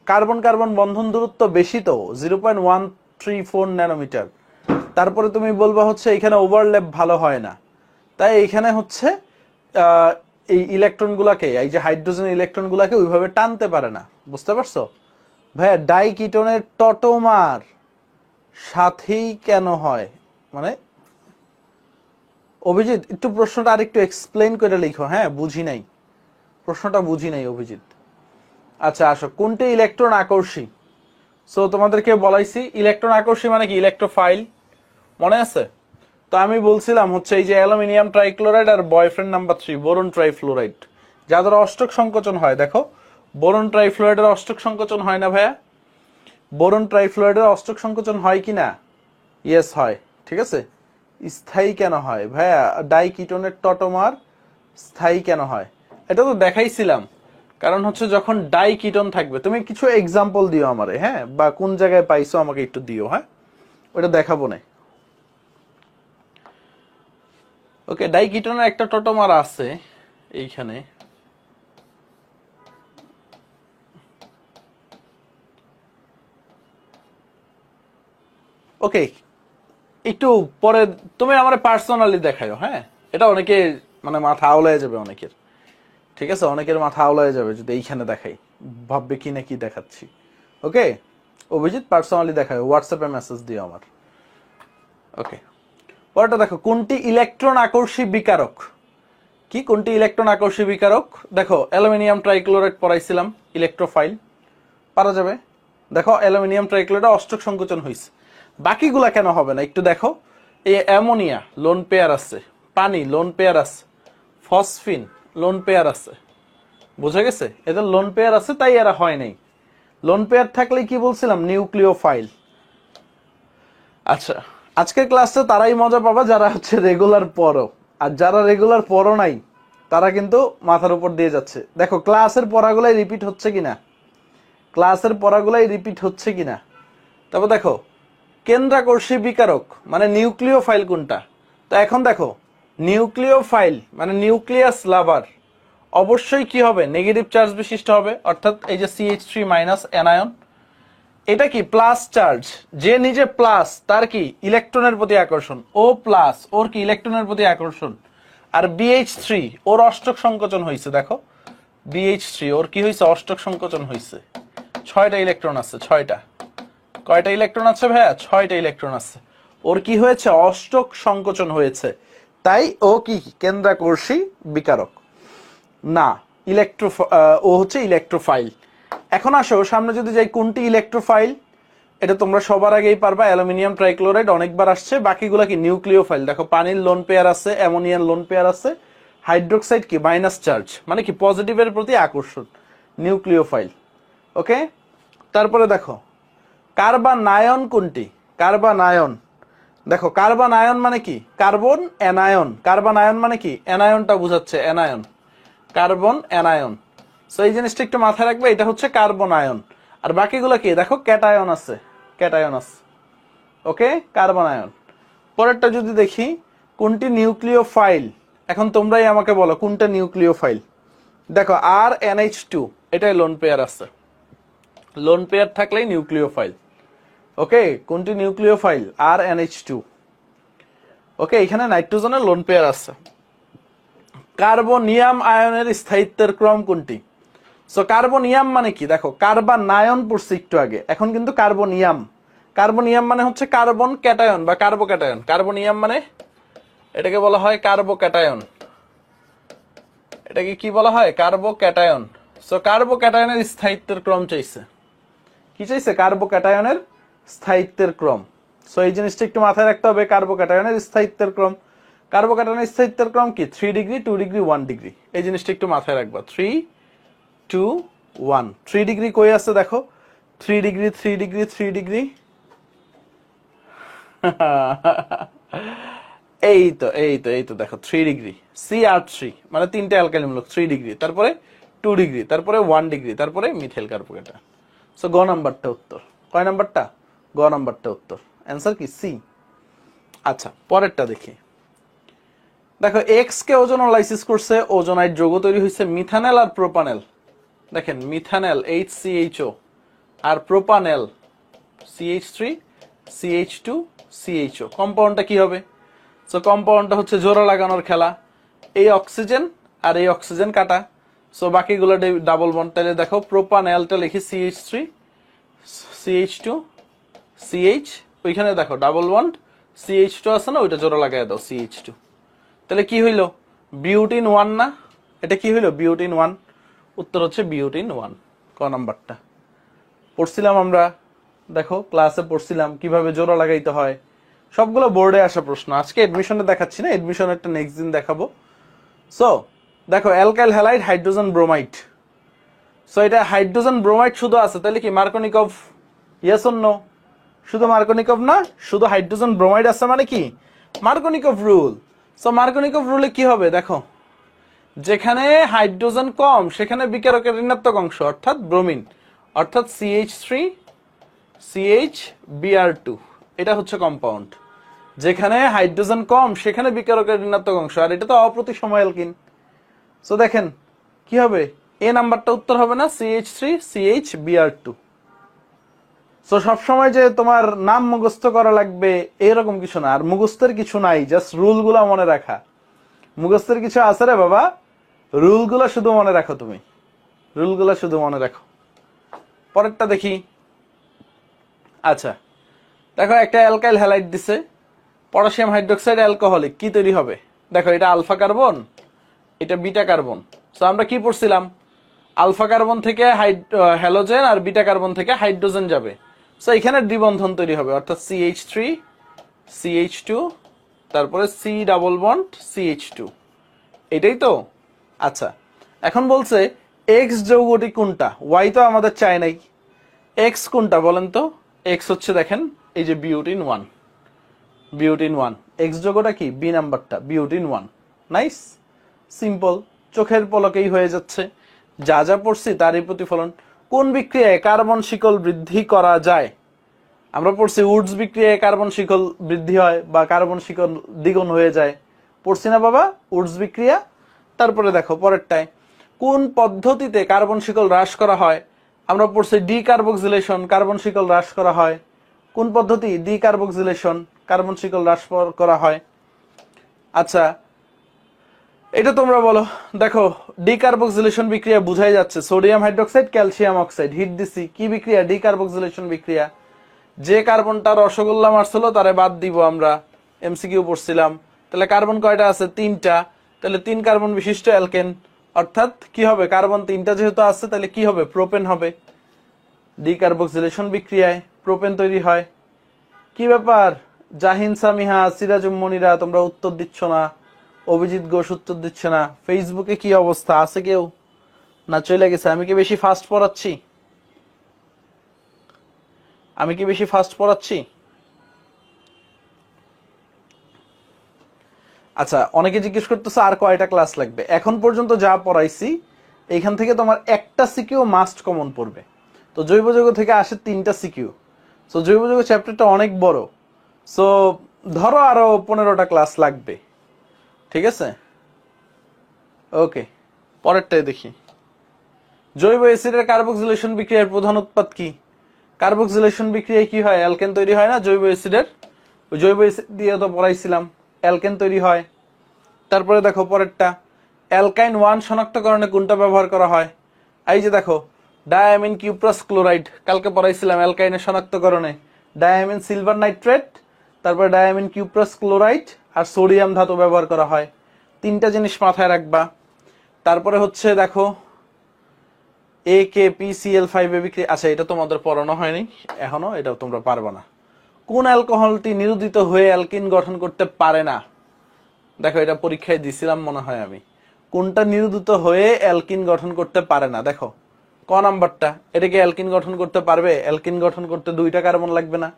Speaker 1: কার্বন কার্বন বন্ধন দূরত্ব বেশি তো, 0.134 ন্যানোমিটার। তারপরে তুমি বলবা হচ্ছে এখানে ওভারল্যাপ ভালো হয় না। তাই এখানে হচ্ছে এই ইলেকট্রনগুলোকে, এই যে হাইড্রোজেন ইলেকট্রনগুলোকে ওইভাবে টানতে পারে না। বুঝতে পারছো ভাইয়া? ডাইকিটোনের টটোমার সাথেই কেন হয়, মানে অভিজিৎ একটু প্রশ্নটা আরেকটু এক্সপ্লেইন করে লিখো। হ্যাঁ, বুঝি নাই প্রশ্নটা, বুঝি নাই অভিজিৎ। আচ্ছা আসো, কোনটি ইলেকট্রন আকর্ষী? সো তোমাদেরকে বলাইছি ইলেকট্রন আকর্ষী মানে কি, ইলেকট্রোফাইল, মনে আছে? তো আমি বলছিলাম হচ্ছে এই যে অ্যালুমিনিয়াম ট্রাইক্লোরাইড আর বয়ফ্রেন্ড নাম্বার 3 বোরন ট্রাইফ্লোরাইড, যাদের অষ্টক সংকোচন হয়। দেখো বোরন ট্রাইফ্লোরাইডের অষ্টক সংকোচন হয় না ভাইয়া? বোরন ট্রাইফ্লোরাইডের অষ্টক সংকোচন হয় কি না? ইয়েস হয়। ঠিক আছে, স্থায়ী কেন হয় ভাইয়া? ডাইকিটোনের টটোমার স্থায়ী কেন হয় এটা তো দেখাইছিলাম। কারণ হচ্ছে যখন ডাইকিটোন থাকবে, তুমি কিছু এক্সাম্পল দিও আমারে, হ্যাঁ, বা কোন জায়গায় পাইছো আমাকে একটু দিও, হ্যাঁ, ওটা দেখাবো না। ওকে, ডাইকিটোনের একটা টটোমার আছে এইখানে। ওকে, একটু পরে তুমি আমার পার্সোনালি দেখাও, হ্যাঁ, এটা অনেকে মানে মাথা আওলায় যাবে অনেকের। ঠিক আছে, অনেকের মাথা আওলায় যাবে যদি এইখানে দেখাই, ভাববে কি না কি দেখাচ্ছি। ওকে অভিজিৎ, পার্সোনালি দেখাও, হোয়াটসঅ্যাপে মেসেজ দিও আমার। ওকে, পরেরটা দেখো, কোনটি ইলেকট্রন আকর্ষী বিকারক? কি, কোনটি ইলেকট্রন আকর্ষী বিকারক? দেখো অ্যালুমিনিয়াম ট্রাইক্লোরাইড পড়াইছিলাম, ইলেকট্রোফাইল, পারা যাবে। দেখো অ্যালুমিনিয়াম ট্রাইক্লোরাইড অষ্টক সংকোচন হয়েছে, বাকিগুলা কেন হবে না একটু দেখো। এই অ্যামোনিয়া লোন পেয়ার আছে, পানি লোন পেয়ার আছে, ফসফিন লোন পেয়ার আছে, বুঝা গেছে? এদের লোন পেয়ার আছে তাই এরা হয় নাই। লোন পেয়ার থাকলে কি বলছিলাম, নিউক্লিওফাইল। আচ্ছা, আজকের ক্লাসে তারাই মজা পাবা যারা হচ্ছে রেগুলার পড়ো, আর যারা রেগুলার পড়ো নাই তারা কিন্তু মাথার উপর দিয়ে যাচ্ছে। দেখো ক্লাসের পড়াগুলাই রিপিট হচ্ছে কিনা, ক্লাসের পড়াগুলাই রিপিট হচ্ছে কিনা। তারপর দেখো কেন্দ্রাকর্ষী বিকারক মানে নিউক্লিওফাইল কোনটা? তো এখন দেখো নিউক্লিওফাইল মানে নিউক্লিয়াস লাভার, অবশ্যই কি হবে, নেগেটিভ চার্জ বিশিষ্ট হবে, অর্থাৎ এই যে CH3 মাইনাস অ্যানায়ন, এটা কি প্লাস চার্জ, যে নিজে প্লাস তার কি ইলেকট্রনের প্রতি আকর্ষণ, ও প্লাস ওর কি ইলেকট্রনের প্রতি আকর্ষণ। আর BH3 ওর অষ্টক সংকোচন হয়েছে, দেখো BH3 ওর কি হয়েছে, অষ্টক সংকোচন হয়েছে, 6টা ইলেকট্রন আছে, 6টা। কয়টা ইলেকট্রন আছে ভাইয়া? 6টা ইলেকট্রন আছে। ওর কি হয়েছে, অষ্টক সংকোচন হয়েছে, তাই ও কি কেন্দ্রাকর্ষী বিকারক না, ও হচ্ছে ইলেকট্রোফাইল। এখন আসো সামনে যদি যাই, কোনটি ইলেকট্রোফাইল? এটা তোমরা সবার আগেই পারবা, অ্যালুমিনিয়াম ট্রাইক্লোরাইড অনেকবার আসছে। বাকিগুলা কি নিউক্লিওফাইল, দেখো পানির লোন পেয়ার আছে, অ্যামোনিয়ার লোন পেয়ার আছে, হাইড্রোক্সাইড কি মাইনাস চার্জ মানে কি পজিটিভের প্রতি আকর্ষণ, নিউক্লিওফাইল। ওকে, তারপরে দেখো কার্বানায়ন কোনটি? কার্বানায়ন, দেখো কার্বানায়ন মানে কি, কার্বন অ্যানায়ন, কার্বানায়ন মানে কি অ্যানায়নটা বুঝাচ্ছে, অ্যানায়ন, কার্বন অ্যানায়ন। সো এই জিনিসটা একটু মাথায় রাখবে, এটা হচ্ছে কার্বন আয়ন। আর বাকিগুলো কি, দেখো ক্যাটায়ন আছে, ক্যাটায়ন আছে। ওকে, কার্বন আয়ন। পরেরটা যদি দেখি, কোনটি নিউক্লিওফাইল? এখন তোমরাই আমাকে বলো কোনটা নিউক্লিওফাইল। দেখো RNH2 এটাই লোন পেয়ার আছে, লোন পেয়ার থাকলেই নিউক্লিওফাইল। ওকে, কোনটি নিউক্লিওফাইল? RNH2। ওকে, এখানে নাইট্রোজেনের লোন পেয়ার আছে। কার্বনিয়াম আয়নের স্থায়িত্বের ক্রম কোনটি? সো কার্বনিয়াম মানে কি, দেখো কার্বানায়ন পড়ছে একটু আগে, এখন কিন্তু কার্বনিয়াম। কার্বনিয়াম মানে হচ্ছে কার্বন ক্যাটায়ন বা কার্বোক্যাটায়ন। কার্বনিয়াম মানে এটাকে বলা হয় কার্বোক্যাটায়ন, এটাকে কি বলা হয়, কার্বোক্যাটায়ন। সো কার্বোক্যাটায়নের স্থায়িত্বের ক্রম চাইছে, কি চাইছে, কার্বোক্যাটায়নের স্থায়িত্বের ক্রম। সো এই জিনিসটা একটু মাথায় রাখতে হবে, কার্বোক্যাটায়নের স্থায়িত্বের ক্রম। কার্বোক্যাটায়নের স্থায়িত্বের ক্রম কি, 3 ডিগ্রি, 2 ডিগ্রি, 1 ডিগ্রি। এই জিনিসটা একটু মাথায় রাখবা, 3, 2, 1। 3 ডিগ্রি কই আছে দেখো, 3 ডিগ্রি, 3 ডিগ্রি, 3 ডিগ্রি, এই তো এই তো এই তো দেখো 3 ডিগ্রি, CR3 মানে 3টা অ্যালকাইল মূলক, 3 ডিগ্রি, তারপরে 2 ডিগ্রি, তারপরে 1 ডিগ্রি, তারপরে মিথাইল কার্বোক্যাটায়ন। সো গ নাম্বারটা উত্তর। কয় নাম্বারটা? গ নাম্বারটা উত্তর, অ্যান্সার কি সি। আচ্ছা, পরেরটা দেখি। দেখো এক্স কে ওজোনোলাইসিস করছে, ওজোনাইড যৌগ তৈরি হয়েছে, মিথানেল আর প্রোপানেল। দেখেন মিথানেল HCHO আর প্রোপানেল CH3 CH2 CHO, কম্পাউন্ডটা কি হবে? সো কম্পাউন্ডটা হচ্ছে জোড়া লাগানোর খেলা, এই অক্সিজেন আর এই অক্সিজেন কাটা, সো বাকিগুলো ডাবল বন্ড। তাহলে দেখো প্রোপানলটা লিখি CH3 CH2 CH, ওইখানে দেখো ডাবল বন্ড CH2 আছে না, ওইটা জোড়া লাগাই দাও CH2। তাহলে কি হইলো, বিউটিন 1 না, এটা কি হইলো বিউটিন 1, উত্তর হচ্ছে বিউটিন 1 ক নাম্বারটা। পড়ছিলাম আমরা, দেখো ক্লাসে পড়ছিলাম কিভাবে জোড়া লাগাইতে হয়, সবগুলো বোর্ডে আসা প্রশ্ন। আজকে এডমিশনে দেখাচ্ছি না, এডমিশনেরটা নেক্সট দিন দেখাবো। সো দেখো alkyl halide hydrogen bromide, so এটা হাইড্রোজেন ব্রোমাইড শুধু আছে, তাহলে কি মার্কোনিকভ, ইয়েস অর নো? শুধু মার্কোনিকভ না, শুধু হাইড্রোজেন ব্রোমাইড আছে মানে কি মার্কোনিকভ রুল। সো মার্কোনিকভ রুলে কি হবে দেখো, যেখানে হাইড্রোজেন কম সেখানে বিকারকের ঋণাত্মক অংশ অর্থাৎ ব্রোমিন, অর্থাৎ CH3 CHBr2, এটা হচ্ছে কম্পাউন্ড। যেখানে হাইড্রোজেন কম সেখানে বিকারকের ঋণাত্মক অংশ, আর এটা তো অপ্রতিসম অ্যালকিন। সো দেখেন কি হবে, এ নাম্বারটা উত্তর হবে না, CH3 CHBr2। সো সবসময় যে তোমার নাম মুখস্থ করা লাগবে এরকম কিছু না, আর মুখস্থের কিছু নাই, জাস্ট রুলগুলা মনে রাখা। মুখস্থের কিছু আছে রে বাবা, রুলগুলা শুধু মনে রাখো, তুমি রুলগুলা শুধু মনে রাখো। পরেরটা দেখি। আচ্ছা দেখো একটা অ্যালকাইল হ্যালাইড দিছে, পটাশিয়াম হাইড্রোক্সাইড অ্যালকোহলিক, কি তৈরি হবে দেখো, এটা আলফা কার্বন, এটা বিটা কার্বন। সো আমরা কি পড়ছিলাম, আলফা কার্বন থেকে হ্যালোজেন আর বিটা কার্বন থেকে হাইড্রোজেন যাবে, সো এখানে দ্বিবন্ধন তৈরি হবে, অর্থাৎ CH3 CH2 তারপরে C ডাবল বন্ড CH2, এটাই তো। আচ্ছা এখন বলছে এক্স যৌগটি কোনটা, ওয়াই তো আমাদের চাই নাই, এক্স কোনটা বলেন তো? এক্স হচ্ছে দেখেন এই যে বিউটিন 1, বিউটিন 1, এক্স যৌগটা কি, বি নাম্বারটা বিউটিন 1। নাইস, সিম্পল, চোখের পলকেই হয়ে যাচ্ছে, যা যা পড়ছি তারই প্রতিফলন। কোন বিক্রিয়ায় কার্বন শিকল বৃদ্ধি করা যায়? আমরা পড়ছি উডস বিক্রিয়ায় কার্বন শিকল বৃদ্ধি হয় বা কার্বন শিকল দ্বিগুণ হয়ে যায়, পড়ছি না বাবা উডস বিক্রিয়া। তারপরে দেখো পরেরটায়, কোন পদ্ধতিতে কার্বন শিকল হ্রাস করা হয়? আমরা পড়ছি ডিকার্বক্সিলেশন, কার্বন শিকল হ্রাস করা হয়। কোন পদ্ধতি? ডিকার্বক্সিলেশন, কার্বন শিকল হ্রাস করা হয়। আচ্ছা এটা তোমরা বলো। দেখো ডিকার্বক্সিলেশন বিক্রিয়া বুঝাই যাচ্ছে, sodium hydroxide calcium oxide, heat দিছি, কি বিক্রিয়া? ডিকার্বক্সিলেশন বিক্রিয়া। যে কার্বনটা রসগোল্লা মারছিল তারে বাদ দিব আমরা, এমসিকিউ পড়ছিলাম। তাহলে কার্বন কয়টা আছে? 3টা, তাহলে 3 কার্বন বিশিষ্ট অ্যালকেন, অর্থাৎ কি হবে, কার্বন 3টা যেহেতু আছে তাহলে কি হবে, প্রোপেন হবে। ডিকার্বক্সিলেশন বিক্রিয়ায় প্রোপেন তৈরি হয়। কি ব্যাপার জাহিন সামিহা সিরাজুম মনিরা, তোমরা উত্তর দিচ্ছ না, অভিজিৎ ঘোষ উত্তর দিচ্ছে না। ফেসবুকে কি অবস্থা, আছে কেউ না চলে গেছে? আমি কি বেশি ফাস্ট পড়াচ্ছি? আমি কি বেশি ফাস্ট পড়াচ্ছি? আচ্ছা অনেকে জিজ্ঞেস করতেছে আর কয়টা ক্লাস লাগবে। এখন পর্যন্ত যা পড়াইছি এইখান থেকে তোমার একটা সিকিউ মাস্ট কমন পড়বে। তো জৈব যৌগ থেকে আসে 3টা সিকিউ। সো জৈব যৌগ চ্যাপ্টারটা অনেক বড়, সো ধরো আরো 15টা ক্লাস লাগবে, ঠিক আছে? ওকে পরেরটাই দেখি। জৈব অ্যাসিডের কার্বক্সিলেশন বিক্রিয়ার প্রধান উৎপাদ কি? কার্বক্সিলেশন বিক্রিয়ায় কি হয়, অ্যালকেন তৈরি হয় না জৈব অ্যাসিডের? ওই জৈব অ্যাসিড দিয়ে তো পড়াইছিলাম, অ্যালকেন তৈরি হয়। তারপরে দেখো পরেরটা, অ্যালকাইন 1 শনাক্তকরণে কোনটা ব্যবহার করা হয়? এই যে দেখো ডায়ামিন কিউপ্রাস ক্লোরাইড, কালকে পড়াইছিলাম অ্যালকাইনের শনাক্তকরণে, ডায়ামিন সিলভার নাইট্রেট, তারপরে ডায়ামিন কিউপ্রাস ক্লোরাইড আর সোডিয়াম ধাতু ব্যবহার করা হয়। 3টা জিনিস মাথায় রাখবা। তারপরে হচ্ছে দেখো AKPCl5 বিক্রিয়া, আচ্ছা এটা তোমাদের পড়ানো হয়নি এখনো, এটাও তোমরা পারবে না। কোন অ্যালকোহলটি নিরোধিত হয়ে অ্যালকিন গঠন করতে পারে না? দেখো এটা পরীক্ষায় দিছিলাম মনে হয় আমি, কোনটা নিরোধিত হয়ে অ্যালকিন গঠন করতে পারে না। দেখো ক নাম্বারটা, এটাকে অ্যালকিন গঠন করতে পারবে? অ্যালকিন গঠন করতে 2টা কার্বন লাগবে না?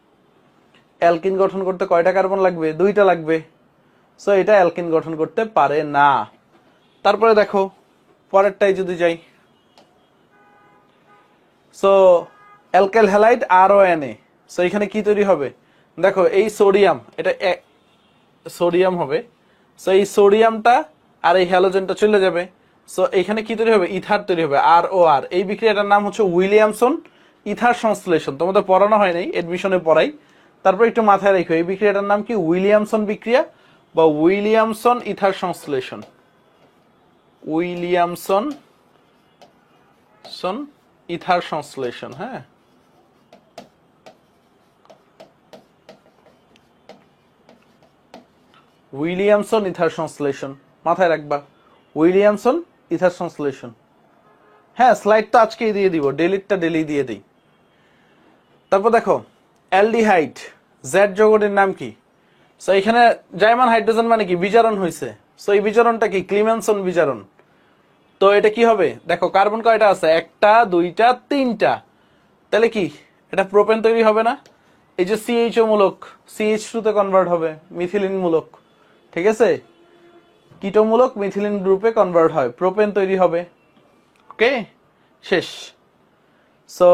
Speaker 1: অ্যালকিন গঠন করতে কয়টা কার্বন লাগবে? 2টা লাগবে। সো এটা অ্যালকিন গঠন করতে পারে না। তারপরে দেখো পরেরটাই যদি যাই, so alkyl halide RONA, so এখানে কি তৈরি হবে? দেখো এই সোডিয়াম, এটা সোডিয়াম হবে, সো এই সোডিয়ামটা আর এই হ্যালোজেনটা চলে যাবে, সো এখানে কি তৈরি হবে? ইথার তৈরি হবে, ROR। এই বিক্রিয়াটার নাম হচ্ছে উইলিয়ামসন ইথার সংশ্লেষণ, তোমাদের পড়ানো হয় নাই, এডমিশনে পড়াই, তারপর একটু মাথায় রাখো এই বিক্রিয়াটার নাম কি? উইলিয়ামসন বিক্রিয়া। বা উইলিয়ামসন ইথার সংশ্লেষণ, উইলিয়ামসন ইথার সংশ্লেষণ। হ্যাঁ, উইলিয়ামসন ইথার সংশ্লেষণ মাথায় রাখবা, উইলিয়ামসন ইথার সংশ্লেষণ। হ্যাঁ, স্লাইড তো আজকেই দিয়ে দিব, ডেলিটটা ডেলি দিয়ে দিই। তারপর দেখো অ্যালডিহাইড, জেড যৌগটির নাম কি? সো এখানে জার্মান হাইড্রোজেন মানে কি বিজারণ হয়েছে। সো এই বিজারণটা কি? ক্লিমেনসন বিজারণ। তো এটা কি হবে? দেখো কার্বন কয়টা আছে? একটা, দুইটা, তিনটা। তাহলে কি এটা প্রোপেন তৈরি হবে না? এই যে সিএইচও মূলক CH2 তে কনভার্ট হবে, মিথিলিন মূলক। ঠিক আছে, কিটো মূলক মিথিলিন গ্রুপে কনভার্ট হয়, প্রোপেন তৈরি হবে। ওকে, শেষ। সো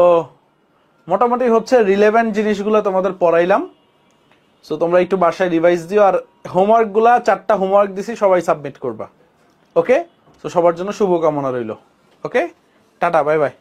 Speaker 1: মোটামুটি হচ্ছে রিলেভেন্ট জিনিসগুলো তোমাদের পড়াইলাম। সো তোমরা একটু বাসায় রিভাইজ দিও, আর হোমওয়ার্ক গুলা 4টা হোমওয়ার্ক দিছি, সবাই সাবমিট করবা। ওকে, তো সবার জন্য শুভকামনা রইল। ওকে, টাটা, বাই বাই।